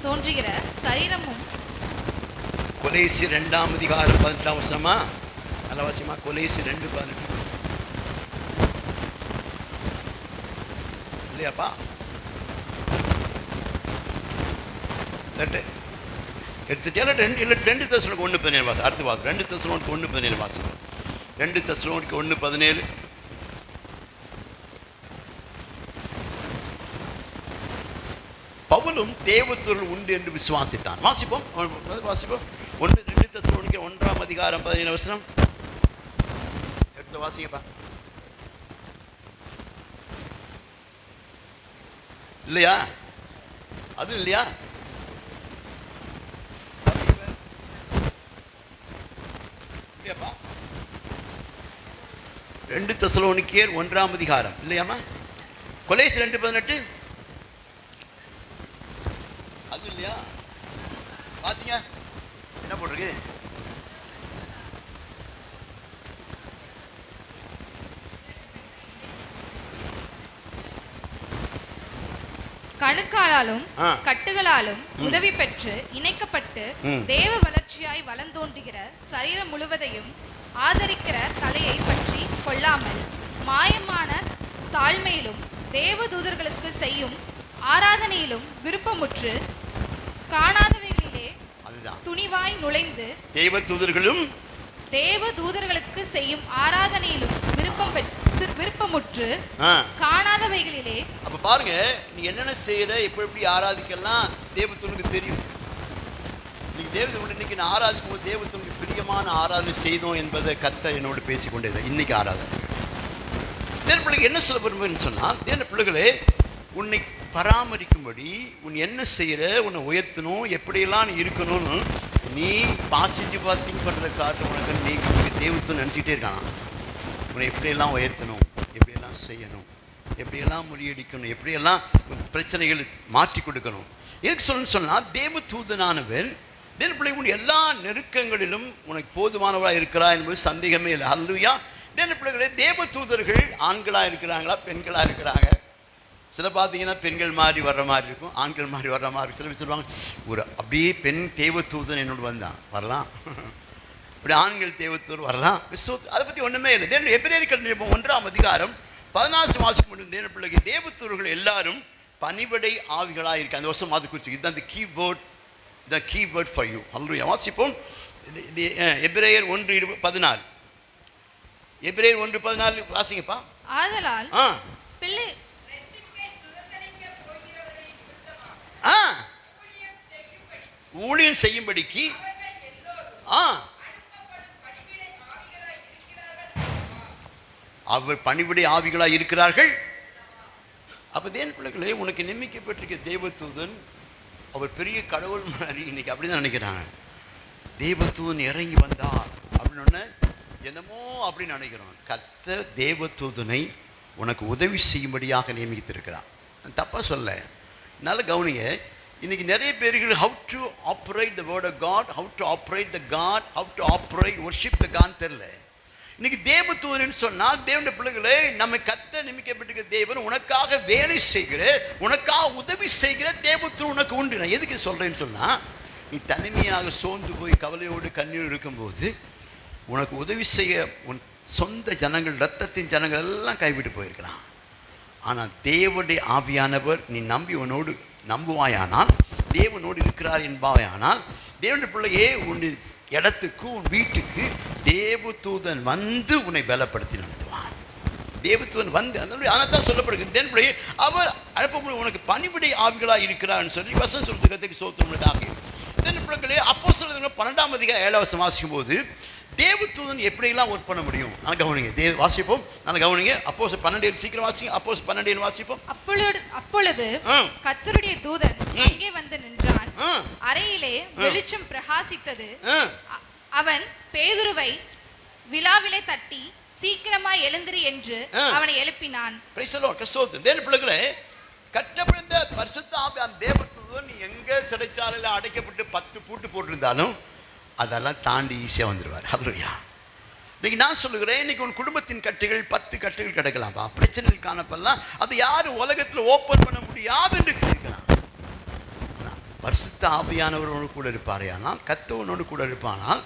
தோன்றுகிற சரீரமும். கொலேசியர் 2ஆம் அதிகாரம் 18ஆம் வசனமா? நல்ல வாசிமா. கொலேசியர் 2:18 இல்லையாப்பா? எடுத்துட்டியா? 2 தெசலோனிக்கேயர் 1:17 வாசி. அடுத்து வாசி. 2 தெசலோனிக்கேயர் 1:17 வாசி. 2 தெசலோனிக்கேயர் 1:17. பவுலும் தேவதூதர்கள் உண்டு என்று விசுவாசித்தான். வாசிப்போம். 2 தெசலோனிக்கேயர் 1ஆம் அதிகாரம் 17 வசனம். எடுத்து வாசிங்கப்பா. இல்லையா? அது இல்லையா? 2 தெசலோனிக்கேயர் 1ஆம் அதிகாரம் இல்லையாமா? கொலேசியர் 2:18 அது இல்லையா? பாத்தீங்க என்ன போட்டிருக்கு? கணுக்காலும் கட்டுகளாலும் உதவி பெற்று இணைக்கப்பட்டு தேவ வளர்ச்சியாய் வளர்ந்தோன்றுகிற சரீரம் முழுவதையும் ஆதரிக்கிற தலையை பற்றி கொள்ளாமல் மாயமான தாழ்மையிலும் தேவதூதர்களுக்கு செய்யும் ஆராதனையிலும் விருப்பமுற்று காணாதவைகளிலே துணிவாய் நுழைந்து தேவதூதர்களுக்கு செய்யும் ஆராதனையிலும் விருப்பமுற்று காணாதவைகளிலே. அப்ப பாருங்க, நீ என்னென்ன செய்யற, எப்படி ஆராதிக்கலாம் தேவதூதனுக்கு தெரியும். இன்னைக்கு நான் ஆராதிக்கும் போது தேவதூதனுக்கு பிரியமான ஆராதனை செய்தோம் என்பதை கர்த்தர் என்னோடு பேசிக்கொண்டே. இன்னைக்கு ஆராதனை தேவ பிள்ளைக்கு என்ன சொல்ல விரும்புன்னு சொன்னால், தேவ பிள்ளைகளே, உன்னை பராமரிக்கும்படி உன் என்ன செய்யற, உன்னை உயர்த்தணும், எப்படியெல்லாம் நீ இருக்கணும்னு நீ பாசிட்டிவ் திங்க் பண்ணுறதை காட்டு. உனக்கு நீ தேவதூதன் நினச்சிக்கிட்டே இருக்கான். உன்னை எப்படியெல்லாம் உயர்த்தணும், எப்படியெல்லாம் செய்யணும், எப்படியெல்லாம் முறியடிக்கணும், எப்படியெல்லாம் பிரச்சனைகள் மாற்றி கொடுக்கணும். எதுக்கு சொல்லணும்னு சொன்னால், தேவதூதனானவன் தேவ பிள்ளை உன் எல்லா நெருக்கங்களிலும் உனக்கு போதுமானவராக இருக்கிறா என்பது சந்தேகமே இல்லை. ஹல்லேலூயா. தேவ பிள்ளைகளே, தேவதூதர்கள் ஆண்களாக இருக்கிறாங்களா பெண்களாக இருக்கிறாங்க? சில பார்த்தீங்கன்னா பெண்கள் மாதிரி வர்ற மாதிரி இருக்கும், ஆண்கள் மாதிரி வர்ற மாதிரி. சில பேர் சொல்லுவாங்க, ஒரு அப்படியே பெண் தேவதூதன் என்னோடு வந்தான், வரலாம். இப்படி ஆண்கள் தேவதூதர் வரலாம். அதை பற்றி ஒன்றுமே இல்லை. எபிரேயர் 1ஆம் அதிகாரம் 14 வாசிக்கும் முடியும். தேவ பிள்ளைக்கு தேவதூதர்கள் எல்லாரும் பணிபடை ஆவிகளாக இருக்கு. அந்த வருஷம் அது குறித்து இதுதான் the key word for you. ஹல்லேலூயா. வாசிப்போம். எபிரேயர் 1:14. எபிரேயர் 1:14 வாசிங்கப்பா. ஆதலால் பிள்ளை ரட்சிப்பை சுதந்தரிக்க போகிறவர்களின் விருத்தமாக ஊழியம் செய்யும்படிக்கு அவர் பணிவிடை ஆவிகளாக இருக்கிறார்கள். அப்போ தேவ பிள்ளைகளே, உனக்கு நியமிக்கப்பட்டிருக்க தேவதூதன் அவர் பெரிய கடவுள் மாதிரி இன்னைக்கு அப்படி தான் நினைக்கிறாங்க. தேவதூதன் இறங்கி வந்தார் அப்படின்னு என்னமோ அப்படின்னு நினைக்கிறோம். கர்த்தர் தேவதூதனை உனக்கு உதவி செய்யும்படியாக நியமித்திருக்கிறான். தப்பாக சொல்ல, நல்ல கவனிங்க. இன்னைக்கு நிறைய பேர்கள் how to operate the word of God, how to operate the God, how to operate worship the God தெரியல. இன்னைக்கு தேவதூதன் சொன்னால், தேவனுடைய பிள்ளைகளே, நம்ம கர்த்தர் நியமிக்கப்பட்டிருக்கிற தேவன் உனக்காக வேலை செய்கிற, உனக்காக உதவி செய்கிற தேவதூதன் உனக்கு உண்டு. நான் எதுக்கு சொல்றேன்னு சொன்னா, நீ தனிமையாக சோர்ந்து போய் கவலையோடு கண்ணீர் இருக்கும்போது உனக்கு உதவி செய்ய உன் சொந்த ஜனங்கள், இரத்தத்தின் ஜனங்கள் எல்லாம் கைவிட்டு போயிருக்கலாம். ஆனால் தேவனுடைய ஆவியானவர் நீ நம்பி உன்னோடு நம்புவாயானால், தேவனோடு இருக்கிறார் என்பாயானால், தேவனுடைய பிள்ளையே, உன் இடத்துக்கு உன் வீட்டுக்கு தேவதூதன் வந்து உன்னை பலப்படுத்தி நடத்துவான். தேவதூதன் வந்து, அதனால தான் சொல்லப்படுகிறது தேவனுடைய பிள்ளையே அவர் அனுப்ப உனக்கு பணிவிடை ஆவிகளாக இருக்கிறான்னு சொல்லி வசனம் சொல்றதுக்கு சோத்திரமுள்ளதாக. தேவனுடைய பிள்ளைகளே, அப்போஸ்தலர் 12ஆம் அதிகாரம் 7ஆம் வசனம் வாசிக்கும் போது தேவதூதன் எப்படியெல்லாம் ஒர்க் பண்ண முடியும் நல்லா கவனிங்க. வாசிப்போம், நல்லா கவனிங்க. அப்போஸ்தலர் 12 சீக்கிரம் வாசிங்க. அப்போஸ்தலர் 12 வாசிப்போம். அப்பொழுது கர்த்தருடைய தூதன் அங்கே வந்து நின்றான். அறையிலே வெளிச்சம் பிரகாசித்தது. அவன் பேதுருவை விலாவிலே தட்டி சீக்கிரமாய் எழுந்திரு என்று அவனை எழுப்பினான். Praise the Lord. தேவனுடைய பிள்ளைகளே, கட்டப்பட்ட பரிசுத்த ஆவியான தேவதூதன் எங்க சிறைச்சாலையில் அடைக்கப்பட்டு 10 பூட்டு போட்டிருந்தாலும் அதெல்லாம் தாண்டி ஈஸியாக வந்துடுவார். ஹல்லேலூயா. இன்னைக்கு நான் சொல்லுகிறேன், இன்னைக்கு உன் குடும்பத்தின் கட்டுகள் 10 கட்டுகள் கிடக்கலாம்ப்பா, பிரச்சனைகள் காணப்படலாம். அது யாரும் உலகத்தில் ஓப்பன் பண்ண முடியாது என்று கேட்கலாம். பரிசுத்த ஆவியானவர் கூட இருப்பாரே, ஆனால் கர்த்தர் கூட இருப்பானால்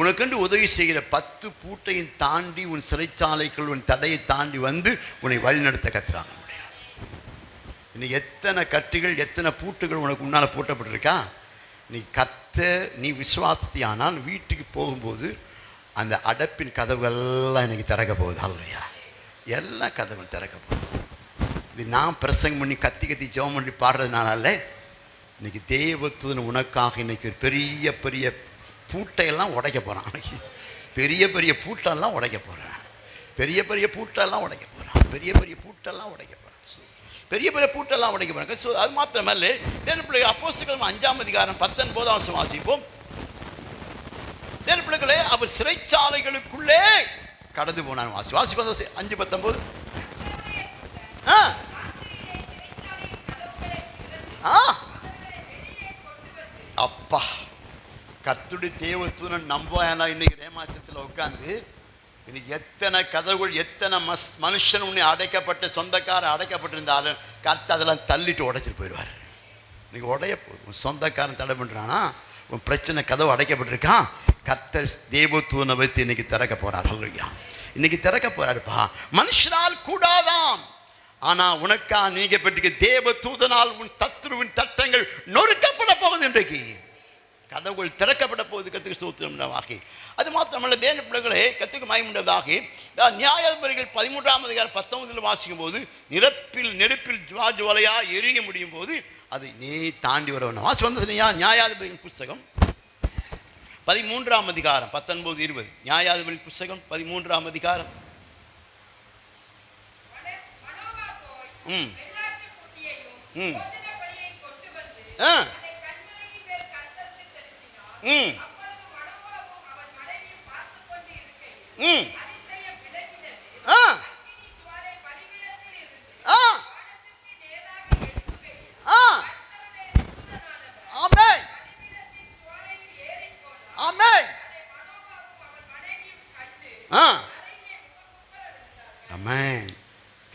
உனக்கென்று உதவி செய்கிற 10 பூட்டையும் தாண்டி உன் சிறைச்சாலைக்குள் உன் தடையை தாண்டி வந்து உன்னை வழிநடத்த கர்த்தராக முடியும். இன்னைக்கு எத்தனை கட்டுகள் எத்தனை பூட்டுகள் உனக்கு முன்னால் பூட்டப்பட்டிருக்கா? நீ நீ விசுவாசத்தை ஆனால் வீட்டுக்கு போகும்போது அந்த அடப்பின் கதவுகள்லாம் எனக்கு திறக்க போகுது. அல்லையா, எல்லா கதவும் திறக்க போகுது. இது நான் பிரசங்கம் பண்ணி கத்தி ஜெபம் பண்ணி பாடுறதுனால இன்னைக்கு தேவதூதன் உனக்காக இன்னைக்கு ஒரு பெரிய பெரிய பூட்டையெல்லாம் உடைக்க போகிறான். அன்னைக்கு பெரிய பெரிய பூட்டெல்லாம் உடைக்க போகிறான். பெரிய பெரிய பூட்டெல்லாம் உடைக்க போகிறான். பெரிய பெரிய பூட்டெல்லாம் உடைக்க போகிறான். பெரிய பெரிய பூட்டெல்லாம் உடைக்க போகிறாங்க. அது மாத்திரமல்ல, தேவனுடைய பிள்ளைகள் அப்போஸ்தலர் 5ஆம் அதிகாரம் 19ஆம் வசனம் வாசிப்போம். தேவனுடைய பிள்ளைகளே, அவர் சிறைச்சாலைகளுக்குள்ளே கடந்து போனான். வாசிப்போம் 5:19. அப்பா, கர்த்தருடைய தேவதூதன் நம்புவானா? இன்னைக்கு ரேமாச்சத்தில் உட்காந்து இன்னைக்கு எத்தனை கதவுகள் எத்தனை மனுஷன் உன்னை அடைக்கப்பட்ட சொந்தக்காரன் அடைக்கப்பட்டிருந்தாலும் கர்த்தர் அதெல்லாம் தள்ளிட்டு உடைச்சிட்டு போயிடுவார். இன்னைக்கு உடைய போகுது. உன் சொந்தக்காரன் தடை பண்ணுறானா? உன் பிரச்சனை கதவு அடைக்கப்பட்டிருக்கான். கர்த்தர் தேவதூதனை வைத்து இன்னைக்கு திறக்க போறார். ஹல்லேலூயா. இன்னைக்கு திறக்க போறாருப்பா. மனுஷனால் கூடாதாம், ஆனா உனக்கா நீங்கப்பட்டிருக்க தேவதூதனால் உன் சத்துருவின் தட்டங்கள் நொறுக்கப்பட போகுது. இன்றைக்கு கதவுகள் திறக்கப்பட போகுது. கர்த்தருக்கு ஸ்தோத்திரம். அது மாத்திரமல்ல, தேவனுடைய பிள்ளைகளே, கர்த்தருக்கு மகிமையுண்டாவதாக. நியாயாதிபதிகள் 13ஆம் அதிகாரம் 19 வாசிக்கும் போது நெருப்பில் ஜுவாலையா எரிய முடியும் போது அதை நீ தாண்டி வர வேணும். வாசி வந்து நியாயாதிபதிகளின் புஸ்தகம் 13ஆம் அதிகாரம் 19-20. நியாயாதிபதி புஸ்தகம் 13ஆம் அதிகாரம்.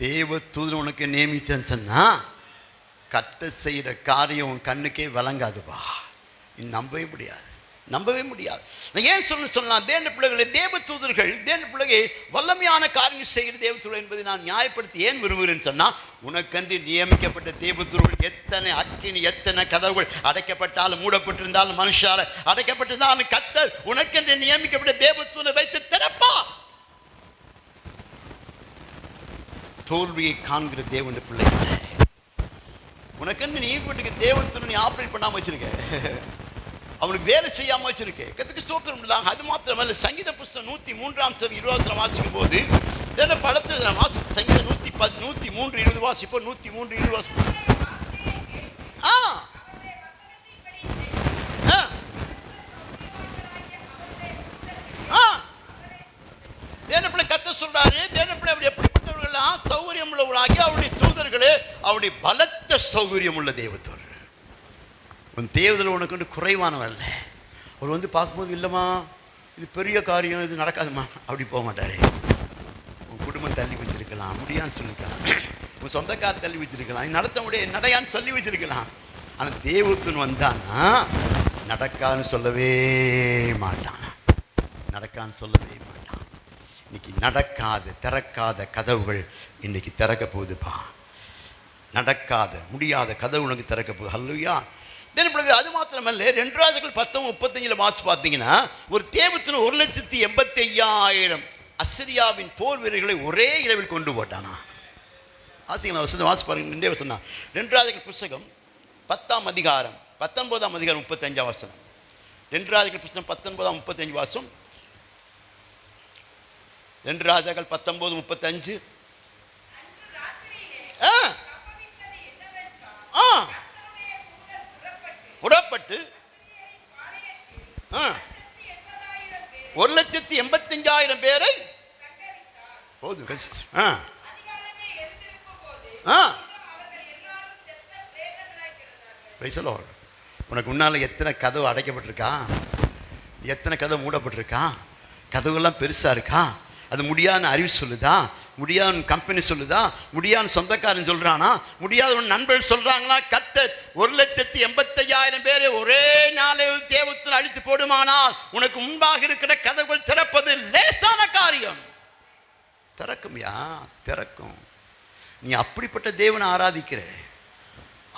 தேவதூதன் உனக்கு நியமிச்சேன்னு சொன்னா கர்த்தர் செய்கிற காரியம் உன் கண்ணுக்கே விளங்காதுப்பா. நீ நம்பவே முடியாது. நான் ஏன் சொல்லலாம், தேவனுடைய பிள்ளைகளை தேவதூதர்கள் தேவனுடைய பிள்ளைகளை வல்லமையான காரியம் செய்கிற தேவதூதர்கள் என்பதை நான் நியாயப்படுத்தி ஏன் விரும்புகிறேன்னு சொன்னால், உனக்கன்று நியமிக்கப்பட்ட தேவதூதர்கள் எத்தனை அக்கினி எத்தனை கதவுகள் அடைக்கப்பட்டாலும் மூடப்பட்டிருந்தாலும் மனுஷால அடைக்கப்பட்டிருந்தாலும் கர்த்தர் உனக்கென்று நியமிக்கப்பட்ட தேவதூதனை வைத்து திறப்பா. தோல்வியை காண்கிற தேவனுடைய பிள்ளைகளை, உனக்கென்று நியமிக்கப்பட்ட தேவதூதனை நீ ஆப்ரேட் பண்ணாமல் வச்சிருக்க, அவனுக்கு வேலை செய்யாமல் வச்சிருக்கேன். கர்த்தருக்கு ஸ்தோத்திரம். அது மாத்திரமல்ல, சங்கீத புஸ்தகம் 103ஆம் 20 வாசிக்கும் போது படத்தை சங்கீதம் 103:20 வாசிப்போம். 103:20 வாசிப்போம். தேவனுடைய கர்த்தர் சொல்றாரு, தேவனுடைய அவர் எப்படிப்பட்டவர்களாம்? சௌகரியம் உள்ளவர்களாகி அவருடைய தூதர்களே அவருடைய பலத்த சௌகரியம் உள்ள தேவதூதர். உன் தேவதில் உனக்கு வந்து குறைவானவன் இல்லை. அவர் வந்து பார்க்கும்போது, இல்லைம்மா இது பெரிய காரியம், இது நடக்காதுமா, அப்படி போக மாட்டார். உன் குடும்பம் தள்ளி வச்சிருக்கலாம், முடியான்னு சொல்லிக்கலாம். உன் சொந்தக்கார தள்ளி வச்சிருக்கலாம், நீ நடத்த முடியாது நடையான்னு சொல்லி வச்சிருக்கலாம். ஆனால் தேவதூதன் வந்தான்னா நடக்கான்னு சொல்லவே மாட்டான். இன்னைக்கு நடக்காத திறக்காத கதவுகள் இன்னைக்கு திறக்க போகுதுப்பா. நடக்காத முடியாத கதவு உனக்கு திறக்க போகுது. ஹல்லேலூயா. அது மாத்திரமல்ல, 2 ராஜாக்கள் 10:35 வாசி பார்த்தீங்கன்னா, ஒரு தேவத்தின் 1,85,000 அசிரியாவின் போர் வீரர்களை ஒரே இரவில் கொண்டு போட்டானா. ஆசிங்களா வசதி வாசி பாருங்க. 2 வசனம் 2 ராஜாக்கள் புஸ்தகம் 10ஆம் அதிகாரம் 19ஆம் அதிகாரம் 35ஆம் வசனம். 2 ராஜாக்கள் புஸ்தகம் 19:35 வாசம். 2 ராஜாக்கள் 19:35. புறப்பட்டு 1,85,000 பேரை போதும். உனக்கு முன்னால எத்தனை கதவு அடைக்கப்பட்டிருக்கா, எத்தனை கதவு மூடப்பட்டிருக்கா, கதவுகள்லாம் பெருசா இருக்கா, அது முடியாதுன்னு அறிவு சொல்லுதா, முடியாதுன்னு கம்பெனி சொல்லுதா, முடியாதுன்னு சொந்தக்காரன் சொல்றானா, முடியாத நண்பர்கள் சொல்றாங்களா? கர்த்தர் 1,85,000 பேரை ஒரே நாளில் தேவத்தில் அழித்து போடுமானால் உனக்கு முன்பாக இருக்கிற கதவுகள் திறப்பது லேசான காரியம். திறக்கும்யா, திறக்கும். நீ அப்படிப்பட்ட தேவனை ஆராதிக்கிற,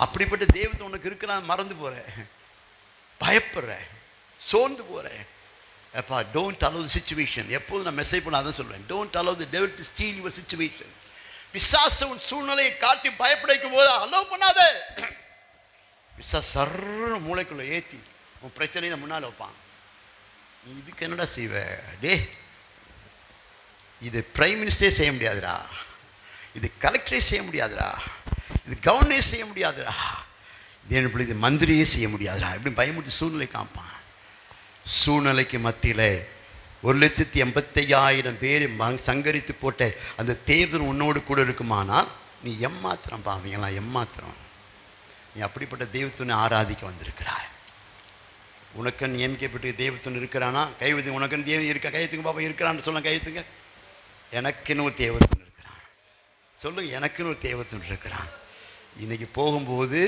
அப்படிப்பட்ட தேவத்தை உனக்கு இருக்கிறான் மறந்து போற, பயப்படுற, சோர்ந்து போற. அப்பா, டோன்ட் அலோவ் தி சிச்சுவேஷன். எப்போதும் நான் மெசேஜ் பண்ண அதான் சொல்லுவேன், don't allow the devil to steel your situation. பிசாசு உன் சூழ்நிலையை காட்டி பயப்பட வைக்கும் போது அலோவ் பண்ணாத. பிசாசு சர்ற மூளைக்குள்ள ஏற்றி உன் பிரச்சனையை முன்னால் வைப்பான். நீ இதுக்கு என்னடா செய்வ? டே, இது பிரைம் மினிஸ்டரே செய்ய முடியாதுடா, இது கலெக்டரே செய்ய முடியாதுடா, இது கவர்னரே செய்ய முடியாதுடா, இது மந்திரியே செய்ய முடியாதுடா, இப்படி பயமுறுத்தி சூழ்நிலை காப்பான். சூழ்நிலைக்கு மத்தியில் 1,85,000 பேர் சங்கரித்து போட்ட அந்த தேவன் உன்னோடு கூட இருக்குமானால் நீ எம்மாத்திரம் பாவீங்களா, எம்மாத்திரம். நீ அப்படிப்பட்ட தெய்வத்தினை ஆராதிக்க வந்திருக்கிறாய். உனக்கு நியமிக்கப்பட்டு தெய்வத்தின் இருக்கிறானா? கைவித்து. உனக்குன்னு தேவன் இருக்கா? கையத்துங்க பாப்பா. இருக்கிறான்னு சொல்ல கையத்துங்க. எனக்குன்னு ஒரு தேவத்தின் இருக்கிறான். சொல்லுங்க, எனக்குன்னு ஒரு தேவத்தின் இருக்கிறான். இன்னைக்கு போகும்போது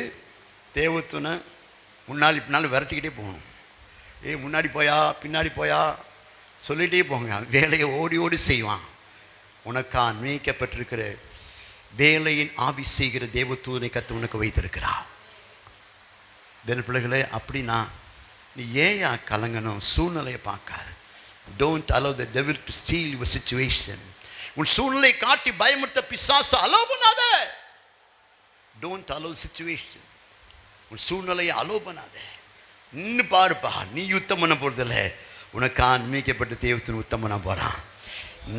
தேவத்தினை முன்னாடி பின்னால் விரட்டிக்கிட்டே போகணும். முன்னாடி போயா பின்னாடி போயா சொல்லிகிட்டே போங்க. வேலையை ஓடி ஓடி செய்வான். உனக்கா நியமிக்கப்பட்டிருக்கிற வேலையின் ஆவி செய்கிற தேவதூதனை கத்து உனக்கு வைத்திருக்கிறா. தின பிள்ளைகளே, அப்படின்னா நீ ஏயா கலங்கணும்? சூழ்நிலையை பார்க்காது. Don't allow the devil to steel your situation. உன் சூழ்நிலை காட்டி பயமுறுத்த பிசாசு அலோவ் பண்ணாத. Don't allow situation. உன் சூழ்நிலையை அலோவ் பண்ணாத. இன்னும் பாருப்பா, நீ யுத்தம் பண்ண போறதில்ல, உனக்கு நியமிக்கப்பட்ட தேவத்தின் யுத்தம் பண்ண போறான்.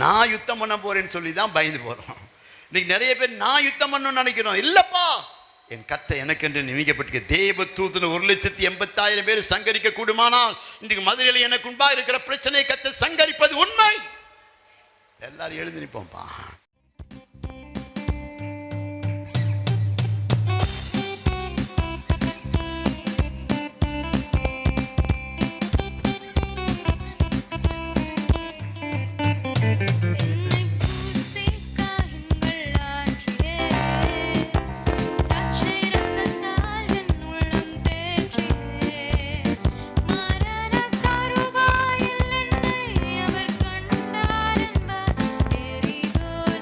நான் யுத்தம் பண்ண போறேன்னு சொல்லி தான் பயந்து போறோம். இன்னைக்கு நிறைய பேர் நான் யுத்தம் பண்ணணும்னு நினைக்கிறோம். இல்லப்பா, என் கர்த்தர் எனக்கு என்று நியமிக்கப்பட்டிருக்க தேவ தூதன் 1,85,000 பேர் சங்கரிக்க கூடுமானால் இன்றைக்கு மதுரையில் எனக்கு முன்பாக இருக்கிற பிரச்சனையை கர்த்தர் சங்கரிப்பது உண்மை. எல்லாரும் எழுதி நிற்போம்ப்பா. Good.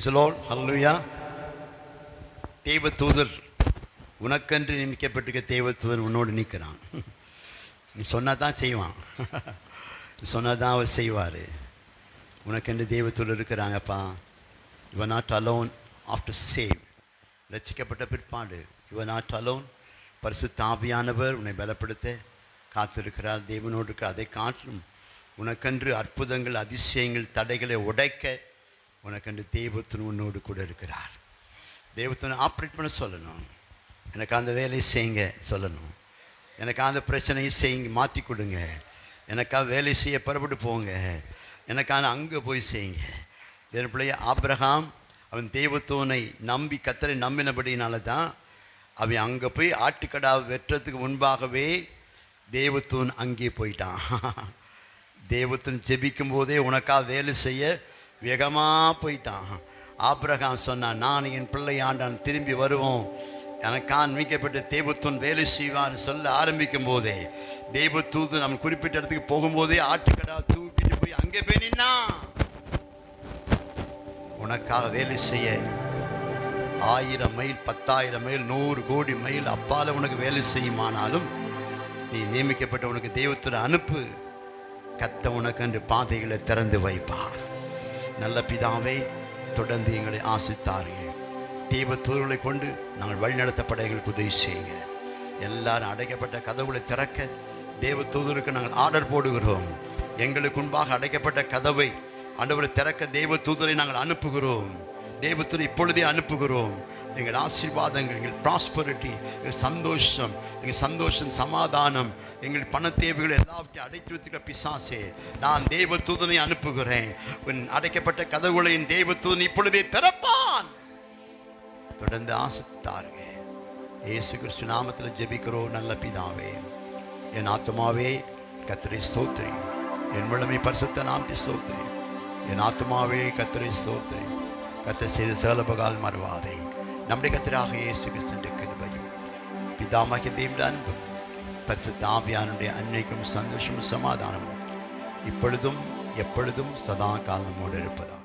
Praise the Lord. Hallelujah. தேவ தூதர் உனக்கென்று நியமிக்கப்பட்டிருக்க தேவ தூதன் உன்னோடு நிற்கிறான். நீ சொன்னா தான் செய்வான். நீ சொன்னா தான் அவர் செய்வார். உனக்கென்று தேவ தூதர் இருக்கிறாங்கப்பா. You are not alone after saved. ரட்சிக்கப்பட்ட பிற்பாடு you are not alone. பரிசுத்த ஆவியானவர் உன்னை பலப்படுத்த காத்திருக்கிறார். தேவனோடு இருக்கிற அதை காற்றும் உனக்கென்று அற்புதங்கள் அதிசயங்கள் தடைகளை உடைக்க உனக்கென்று தேவத்தன் உன்னோடு கூட இருக்கிறார். தேவத்தனை ஆப்ரேட் பண்ண சொல்லணும். எனக்கு அந்த வேலையை செய்யுங்க சொல்லணும். எனக்கு அந்த பிரச்சனையை செய்யுங்க, மாற்றி கொடுங்க. எனக்காக வேலை செய்ய புறப்பட்டு போங்க. எனக்கான அங்கே போய் செய்யுங்க. தேவ பிள்ளைய ஆபிரகாம் அவன் தேவத்தூனை நம்பி கர்த்தரை நம்பினபடினால தான் அவன் அங்கே போய் ஆட்டுக்கடா வெட்டுறதுக்கு முன்பாகவே தேவத்தூன் அங்கே போயிட்டான். தேவத்தூன் ஜெபிக்கும் போதே உனக்காக வேலை செய்ய வேகமாக போயிட்டான். ஆபிரகாம் சொன்னான், நான் என் பிள்ளை ஆண்டான் திரும்பி வருவோம், எனக்கான் மீட்கப்பட்ட தேவத்தூன் வேலை செய்வான்னு சொல்ல ஆரம்பிக்கும் போதே தேவதூது நம்ம குறிப்பிட்ட இடத்துக்கு போகும்போதே ஆட்டுக்கடா தூக்கிட்டு போய் அங்கே போய் நின்னா. உனக்காக வேலை செய்ய 1000 மைல் 10,000 மைல் 100 கோடி மைல் அப்பால உனக்கு வேலை செய்யுமானாலும் நீ நியமிக்கப்பட்ட உனக்கு தெய்வத்தோட அனுப்பு. கத்த உனக்கு என்று பாதைகளை திறந்து வைப்பார். நல்ல பிதாவே, தொடர்ந்து எங்களை ஆசித்தார்கள். தெய்வத்தூர்களை கொண்டு நாங்கள் வழிநடத்தப்பட எங்களுக்கு உதவி செய்யுங்க. எல்லாரும் அடைக்கப்பட்ட கதவுகளை திறக்க தேவதூதருக்கு நாங்கள் ஆர்டர் போடுகிறோம். எங்களுக்கு முன்பாக அடைக்கப்பட்ட கதவை ஆண்டவரை திறக்க தேவதூதரை நாங்கள் அனுப்புகிறோம். தேவதூதரை இப்பொழுதே அனுப்புகிறோம். எங்கள் ஆசீர்வாதங்கள், எங்கள் ப்ராஸ்பரிட்டி, எங்கள் சந்தோஷம் சமாதானம், எங்கள் பண தேவைகள் எல்லாவற்றையும் அடைத்து வைத்துக்கிற பிசாசே, நான் தேவதூதனை அனுப்புகிறேன். அடைக்கப்பட்ட கதவுகளை தேவதூதன் இப்பொழுதே திறப்பான். தொடர்ந்து ஆசித்தாருங்க. இயேசு கிறிஸ்து நாமத்தில் ஜெபிக்கிறோம் நல்ல பிதாவே. என் ஆத்மாவே கர்த்தரை ஸ்தோத்திரி, என் முழுமை பரிசுத்த நாமத்தை ஸ்தோத்திரி. என் ஆத்மாவே கர்த்தரை ஸ்தோத்திரி, கர்த்தர் செய்த சகலபகால் மறவாதே. நம்முடைய கர்த்தராக இயேசு கிறிஸ்து கிருபையும் பிதாமாகிய தேவனுடைய அன்பும் பரிசுத்த ஆவியானுடைய அன்னைக்கும் சந்தோஷமும் சமாதானமும் இப்பொழுதும் எப்பொழுதும் சதா காலமோடு இருப்பதா.